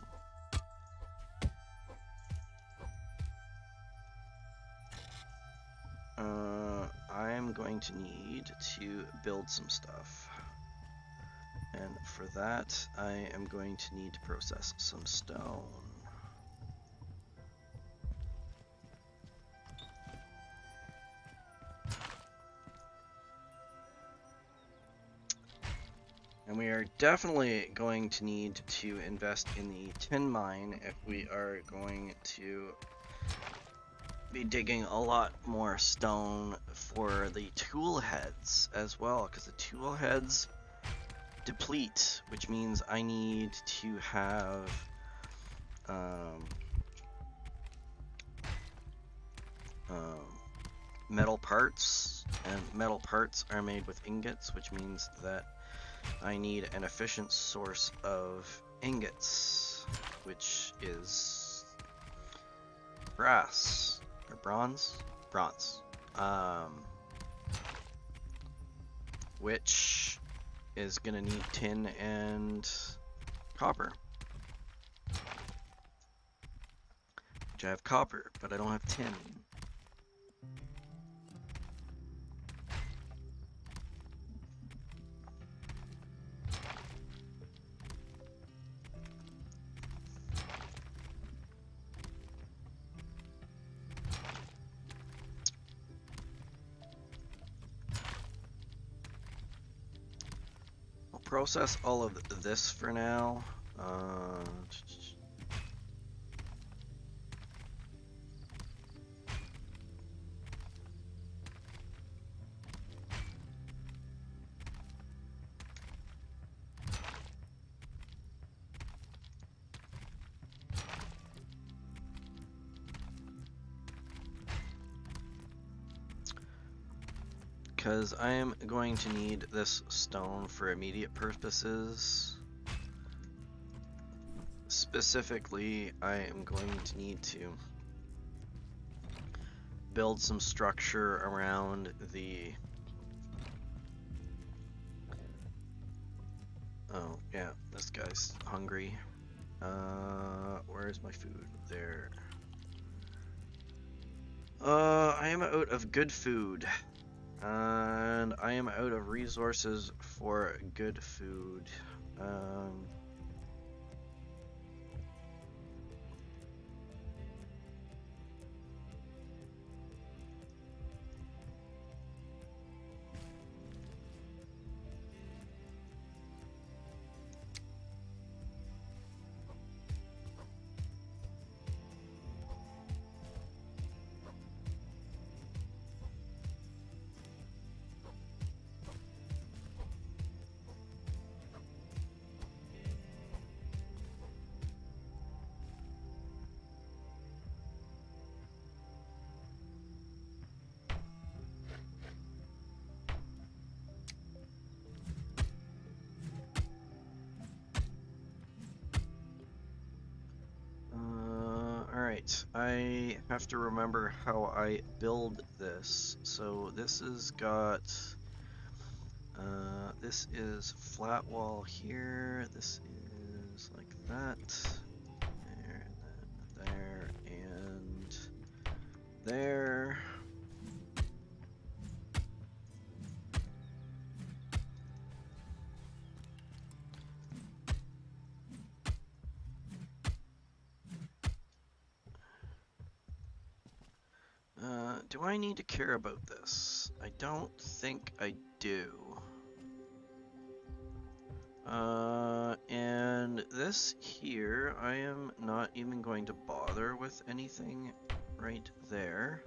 I'm going to need to build some stuff. And for that, I am going to need to process some stone. And we are definitely going to need to invest in the tin mine if we are going to be digging a lot more stone for the tool heads as well, because the tool heads deplete, which means I need to have metal parts, and metal parts are made with ingots, which means that I need an efficient source of ingots, which is brass or bronze, which is gonna need tin and copper. Which I have copper, but I don't have tin. Process all of this for now. because I am going to need this stone for immediate purposes. Specifically, I am going to need to build some structure around the... Oh, yeah, this guy's hungry. Where's my food? There. I am out of good food. And I am out of resources for good food. Alright, I have to remember how I build this. So this has got, this is flat wall here, this is like that, there, and then there, and there. Do I need to care about this? I don't think I do. And this here, I am not even going to bother with anything right there.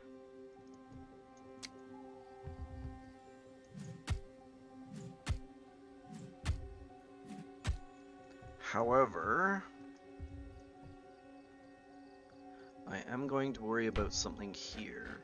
However, I am going to worry about something here.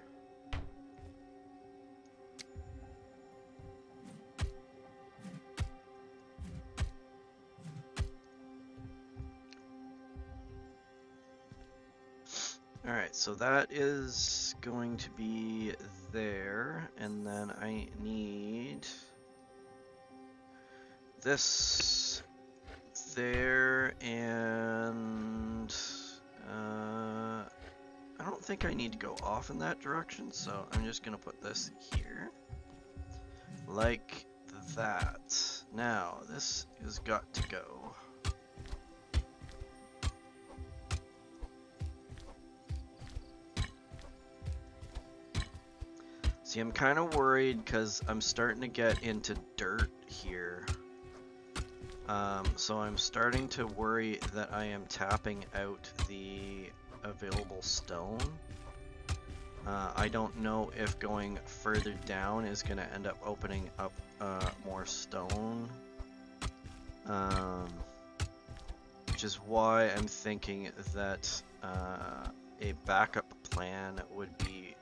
Alright, so that is going to be there, and then I need this there, and I don't think I need to go off in that direction, so I'm just gonna put this here, like that. Now, this has got to go. See, I'm kind of worried because I'm starting to get into dirt here. So I'm starting to worry that I am tapping out the available stone. I don't know if going further down is going to end up opening up more stone. Which is why I'm thinking that a backup plan would be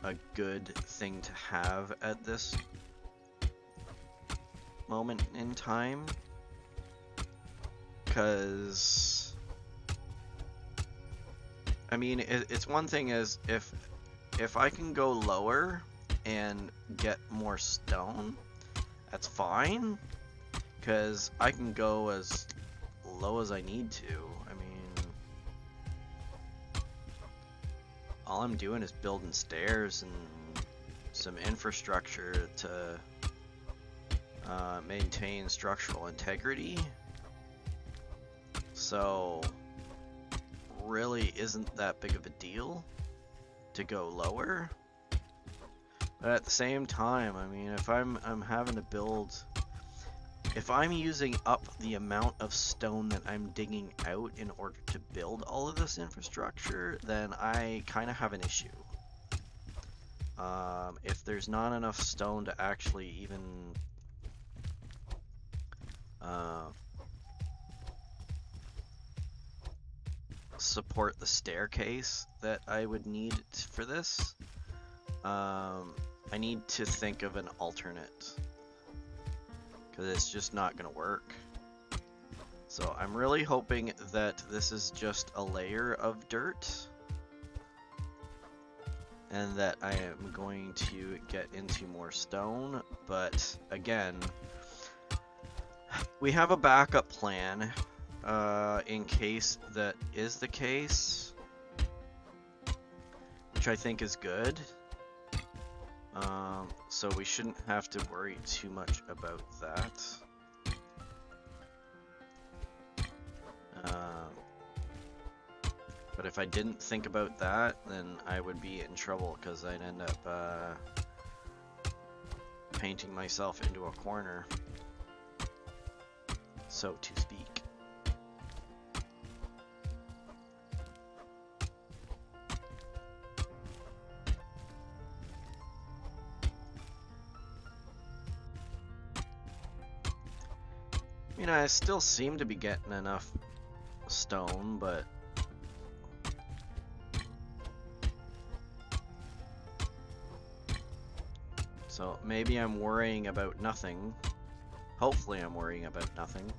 a good thing to have at this moment in time, because I mean it's one thing is if I can go lower and get more stone, that's fine, because I can go as low as I need to. I mean, all I'm doing is building stairs and some infrastructure to maintain structural integrity. So really isn't that big of a deal to go lower. But at the same time, I mean, if I'm having to build, if I'm using up the amount of stone that I'm digging out in order to build all of this infrastructure, then I kind of have an issue. If there's not enough stone to actually even support the staircase that I would need for this, I need to think of an alternate, because it's just not gonna work. So I'm really hoping that this is just a layer of dirt, and that I am going to get into more stone. But again, we have a backup plan in case that is the case, which I think is good. So we shouldn't have to worry too much about that. But if I didn't think about that, then I would be in trouble, because I'd end up painting myself into a corner, so to speak. I mean, I still seem to be getting enough stone, but so maybe I'm worrying about nothing. Hopefully I'm worrying about nothing.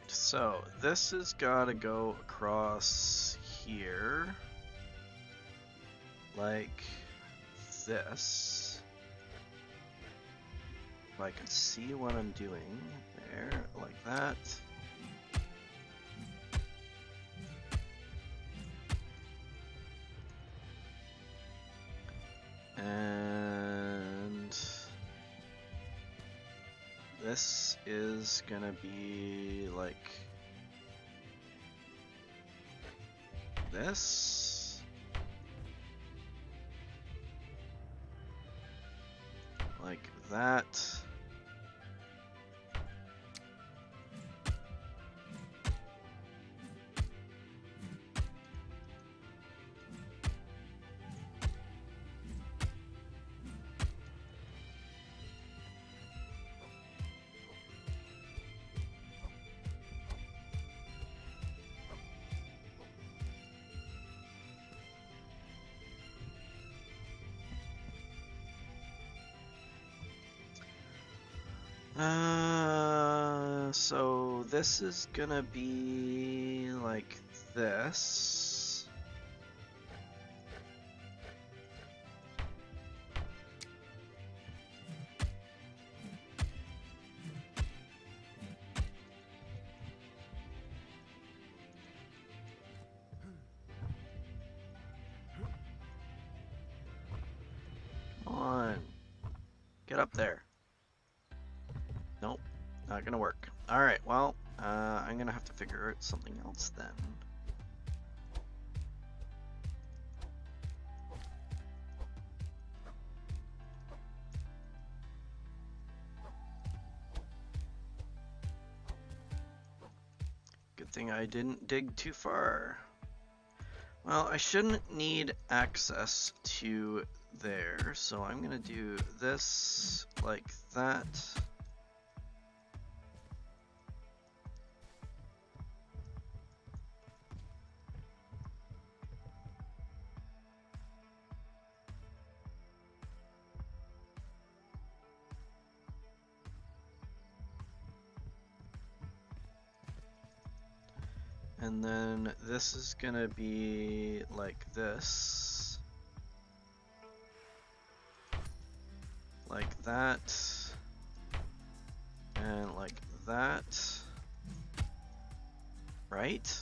So this has got to go across here, like this. If I can see what I'm doing there, like that. And this is gonna be like this. Like that. So this is gonna be like this. Come on, get up there. Nope, not gonna work. Alright, well, I'm gonna have to figure out something else then. Good thing I didn't dig too far. Well, I shouldn't need access to there, so I'm gonna do this like that. And then this is gonna be like this. Like that. And like that. Right?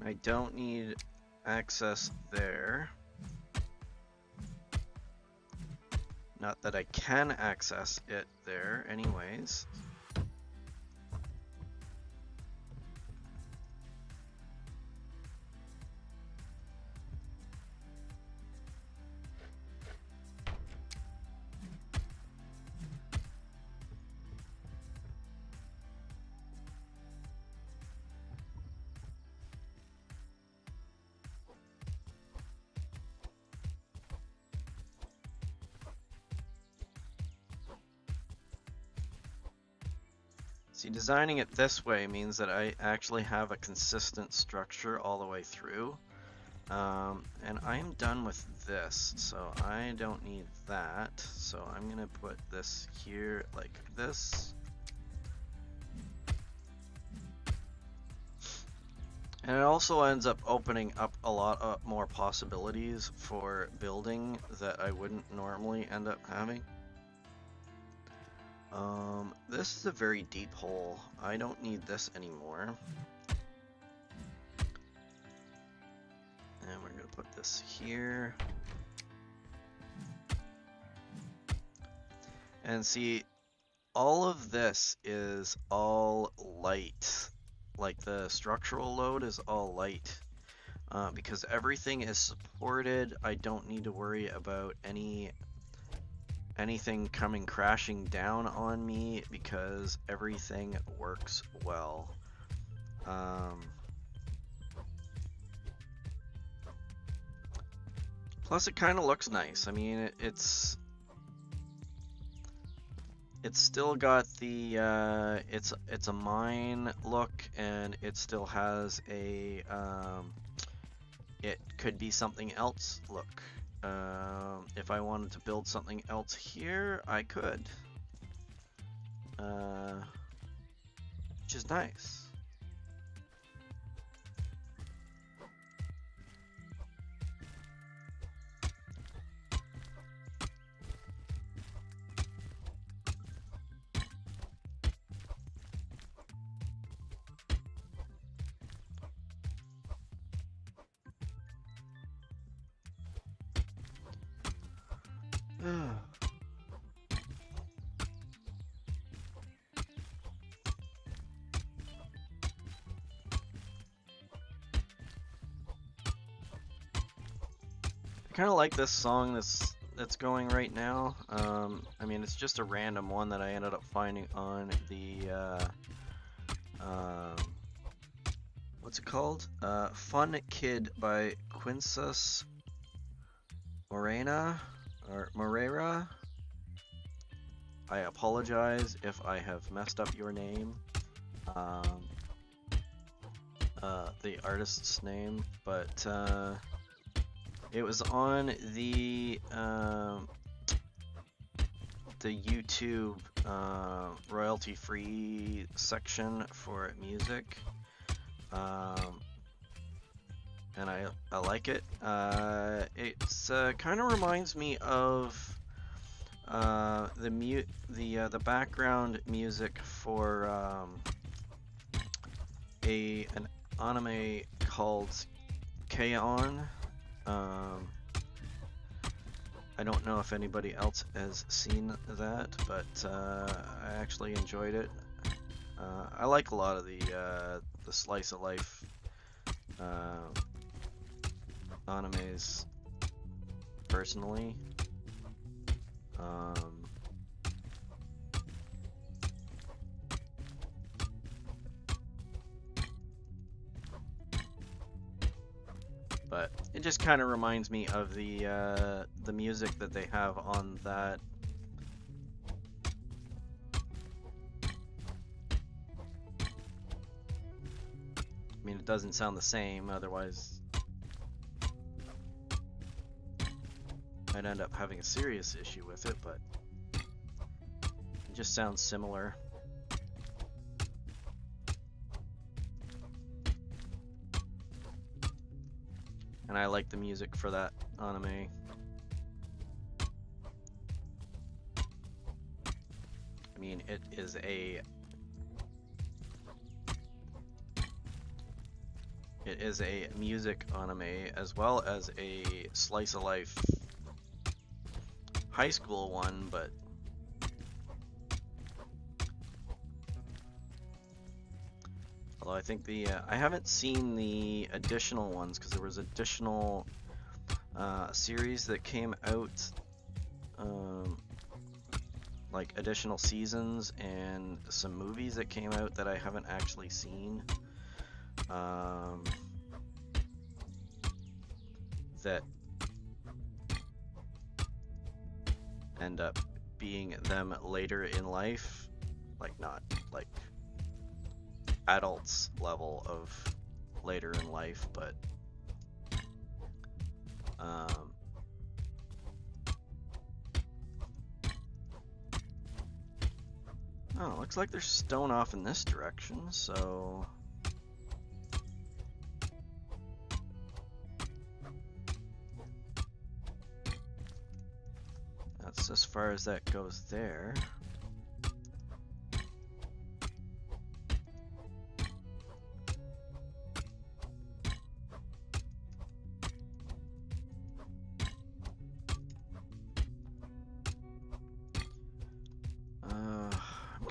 I don't need access there. Not that I can access it there anyways. See, designing it this way means that I actually have a consistent structure all the way through. And I'm done with this, so I don't need that. So I'm gonna put this here like this. And it also ends up opening up a lot more possibilities for building that I wouldn't normally end up having. This is a very deep hole. I don't need this anymore. And we're gonna put this here. And see, all of this is all light. Like the structural load is all light. Because everything is supported, I don't need to worry about anything coming crashing down on me because everything works well. Plus it kind of looks nice. I mean, it's still got the it's a mine look, and it still has a it could be something else look. If I wanted to build something else here, I could, which is nice. I kind of like this song that's going right now. I mean, it's just a random one that I ended up finding on the what's it called? Fun Kid by Quintus Moreira or Moreira. I apologize if I have messed up your name. The artist's name, but it was on the YouTube royalty-free section for music, and I like it. It's kind of reminds me of the background music for an anime called K-On! I don't know if anybody else has seen that, but I actually enjoyed it. I like a lot of the slice of life animes personally. But it just kind of reminds me of the music that they have on that. I mean, it doesn't sound the same, otherwise I'd end up having a serious issue with it, but it just sounds similar. And I like the music for that anime. I mean, it is a music anime as well as a slice of life high school one, but although I think I haven't seen the additional ones because there was additional series that came out, like additional seasons and some movies that came out that I haven't actually seen. That end up being them later in life, like not like adults level of later in life, but oh, looks like there's stone off in this direction, so that's as far as that goes there.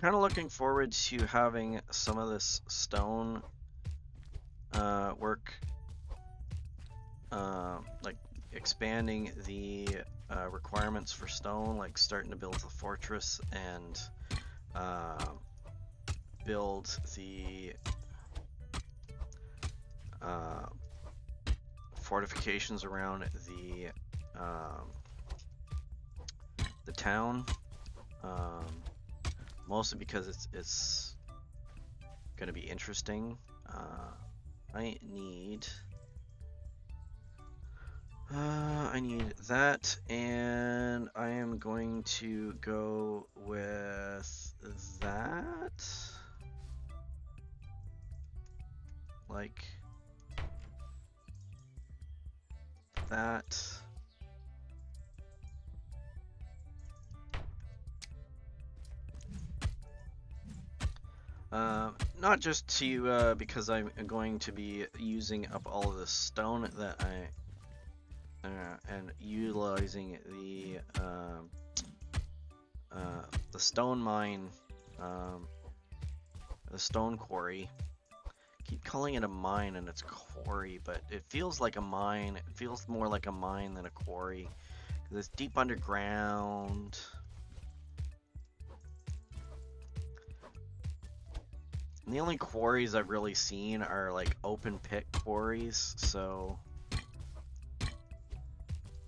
Kind of looking forward to having some of this stone work, like expanding the requirements for stone, like starting to build the fortress and build the fortifications around the town. Mostly because it's going to be interesting. I need that, and I am going to go with that. Like that. Not just to, because I'm going to be using up all of the stone that and utilizing the stone mine, the stone quarry. Keep calling it a mine and it's quarry, but it feels like a mine. It feels more like a mine than a quarry, because it's deep underground. And the only quarries I've really seen are like open pit quarries, so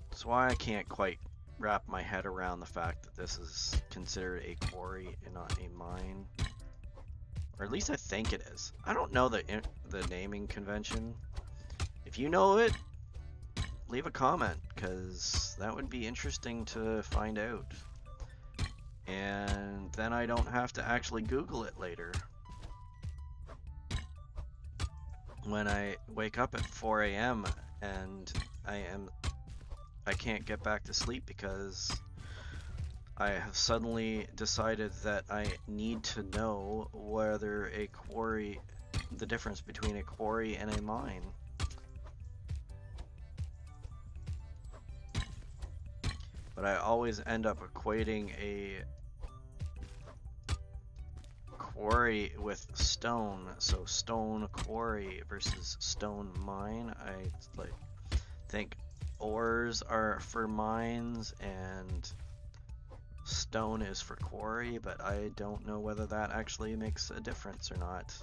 that's why I can't quite wrap my head around the fact that this is considered a quarry and not a mine. Or at least I think it is. I don't know the naming convention. If you know it, leave a comment, because that would be interesting to find out. And then I don't have to actually Google it later. When I wake up at 4 a.m. and I can't get back to sleep because I have suddenly decided that I need to know whether a quarry, the difference between a quarry and a mine. But I always end up equating a quarry with stone, so stone quarry versus stone mine. I like think ores are for mines and stone is for quarry, but I don't know whether that actually makes a difference or not.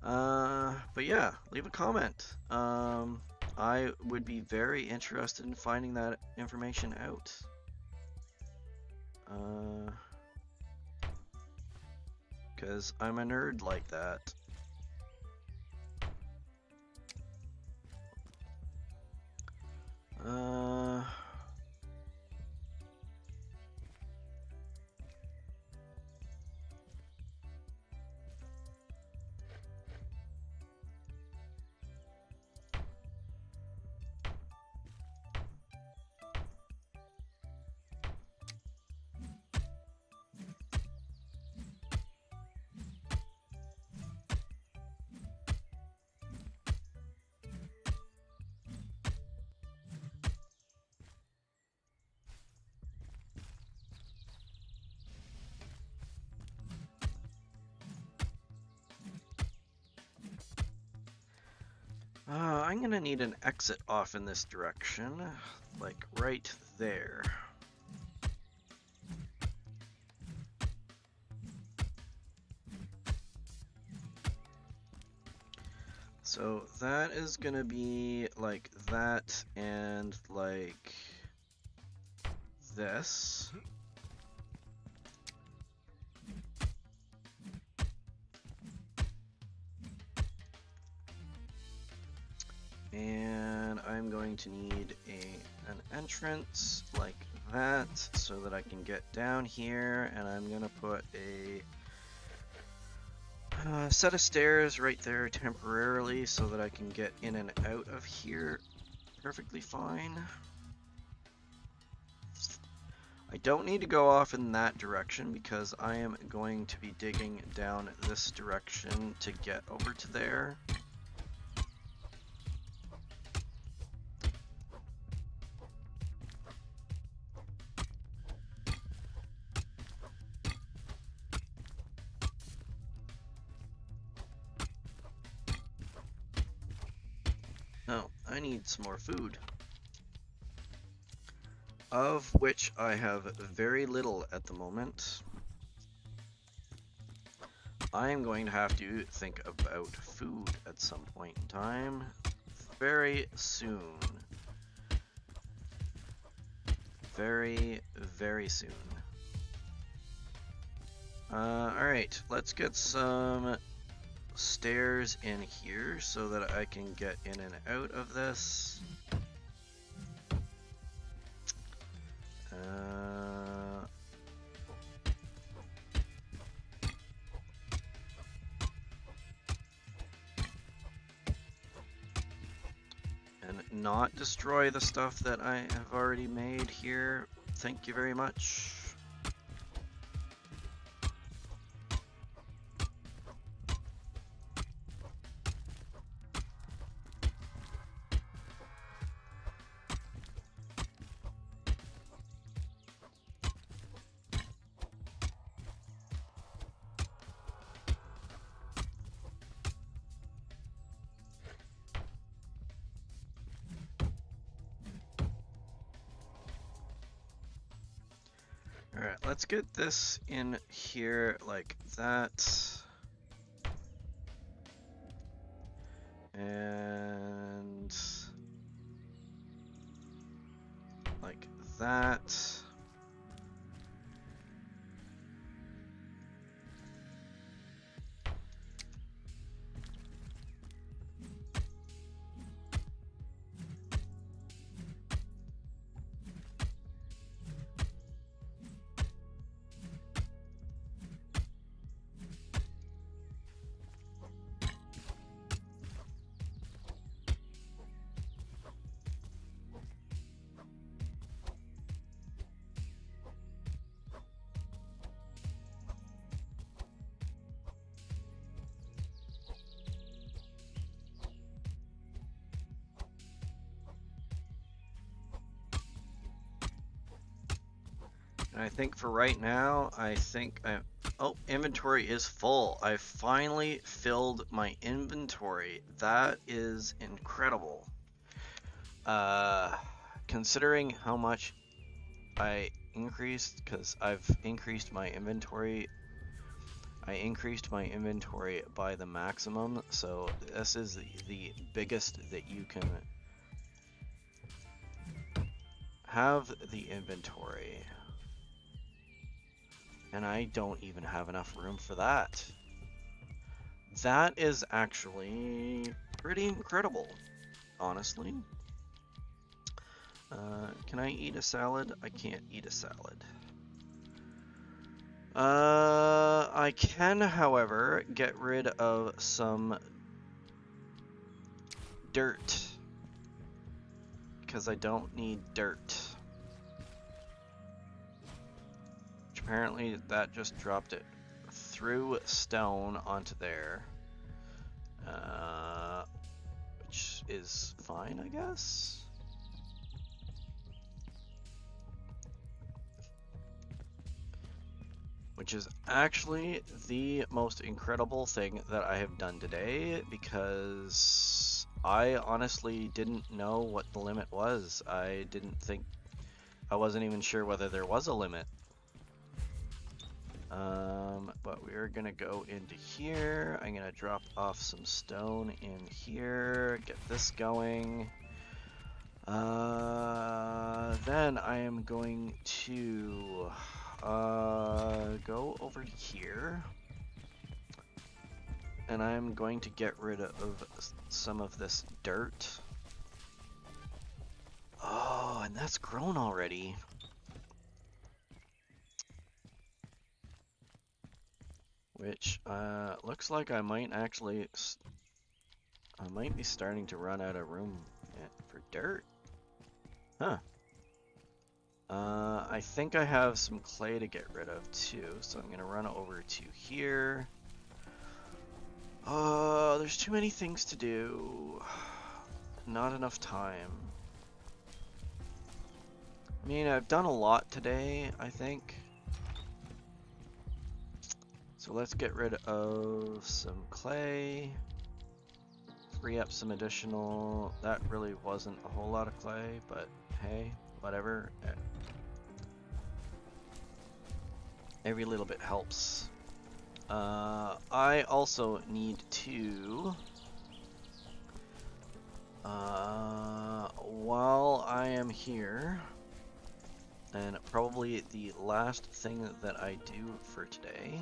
But yeah, leave a comment. I would be very interested in finding that information out. Because I'm a nerd like that. I'm gonna need an exit off in this direction, like right there. So that is gonna be like that and like this. And I'm going to need an entrance like that so that I can get down here, and I'm gonna put a set of stairs right there temporarily so that I can get in and out of here perfectly fine. I don't need to go off in that direction because I am going to be digging down this direction to get over to there. Oh, I need some more food. Of which I have very little at the moment. I am going to have to think about food at some point in time. Very soon. Very, very soon. Alright, let's get some stairs in here so that I can get in and out of this. And not destroy the stuff that I have already made here. Thank you very much. Alright, let's get this in here like that. And like that. And I think for right now, oh, inventory is full. I finally filled my inventory. That is incredible. Considering how much I increased, because I've increased my inventory, I increased my inventory by the maximum, so this is the biggest that you can have the inventory. And I don't even have enough room for that. That is actually pretty incredible, honestly. Can I eat a salad? I can't eat a salad. I can, however, get rid of some dirt. Because I don't need dirt. Which apparently that just dropped it through stone onto there. Which is fine, I guess. Which is actually the most incredible thing that I have done today, because I honestly didn't know what the limit was. I wasn't even sure whether there was a limit. But we're gonna go into here. I'm gonna drop off some stone in here, get this going. Then I am going to go over here, and I'm going to get rid of some of this dirt. Oh, and that's grown already. Which looks like I might be starting to run out of room for dirt. Huh. I think I have some clay to get rid of too, so I'm gonna run over to here. There's too many things to do. Not enough time. I mean, I've done a lot today, I think. So let's get rid of some clay. Free up some additional... That really wasn't a whole lot of clay, but hey, whatever. Every little bit helps. I also need to... while I am here, and probably the last thing that I do for today,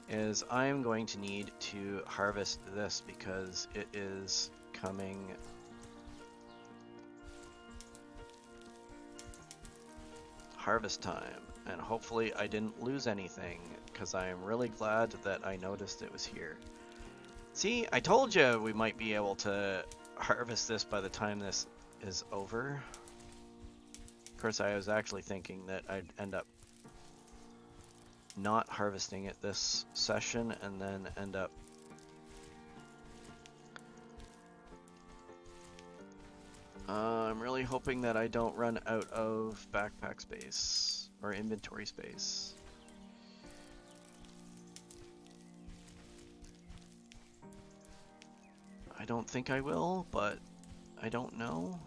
is I am going to need to harvest this because it is coming harvest time, and hopefully I didn't lose anything, because I am really glad that I noticed it was here. See, I told you we might be able to harvest this by the time this is over. Of course, I was actually thinking that I'd end up not harvesting it this session and then end up I'm really hoping that I don't run out of backpack space or inventory space. I don't think I will, but I don't know.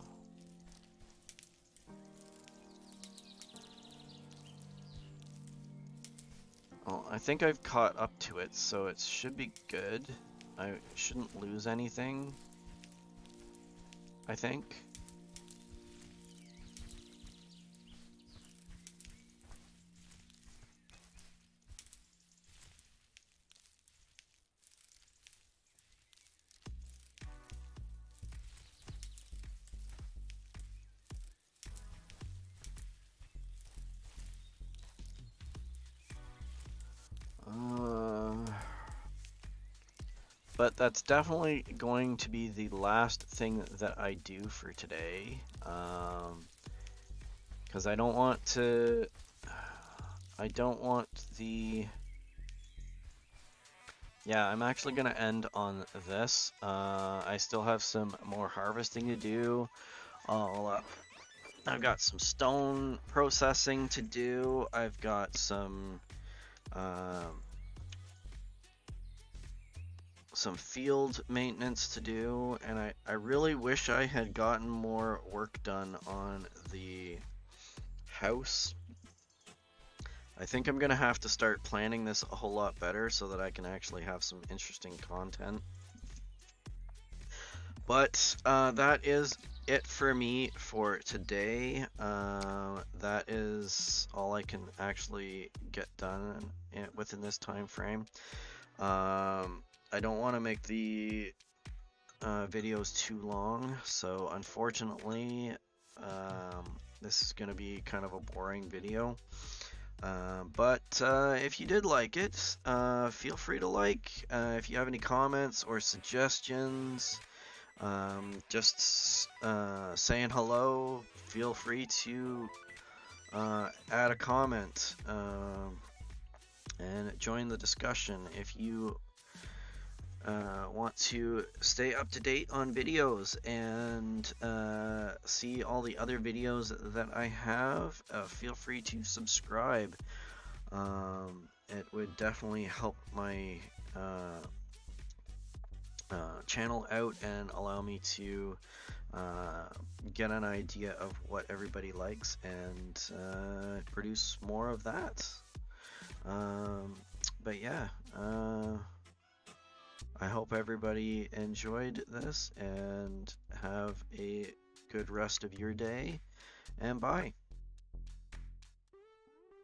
Well, I think I've caught up to it, so it should be good. I shouldn't lose anything, I think. But that's definitely going to be the last thing that I do for today, because I don't want to, yeah, I'm actually going to end on this. I still have some more harvesting to do. I've got some stone processing to do. I've got some field maintenance to do, and I really wish I had gotten more work done on the house, I think I'm gonna have to start planning this a whole lot better so that I can actually have some interesting content. But that is it for me for today. That is all I can actually get done within this time frame. I don't want to make the videos too long, so unfortunately, this is going to be kind of a boring video. But if you did like it, feel free to like. If you have any comments or suggestions, just saying hello, feel free to add a comment and join the discussion. If you want to stay up to date on videos and see all the other videos that I have, feel free to subscribe. It would definitely help my channel out and allow me to get an idea of what everybody likes and produce more of that. But yeah, I hope everybody enjoyed this and have a good rest of your day, and bye.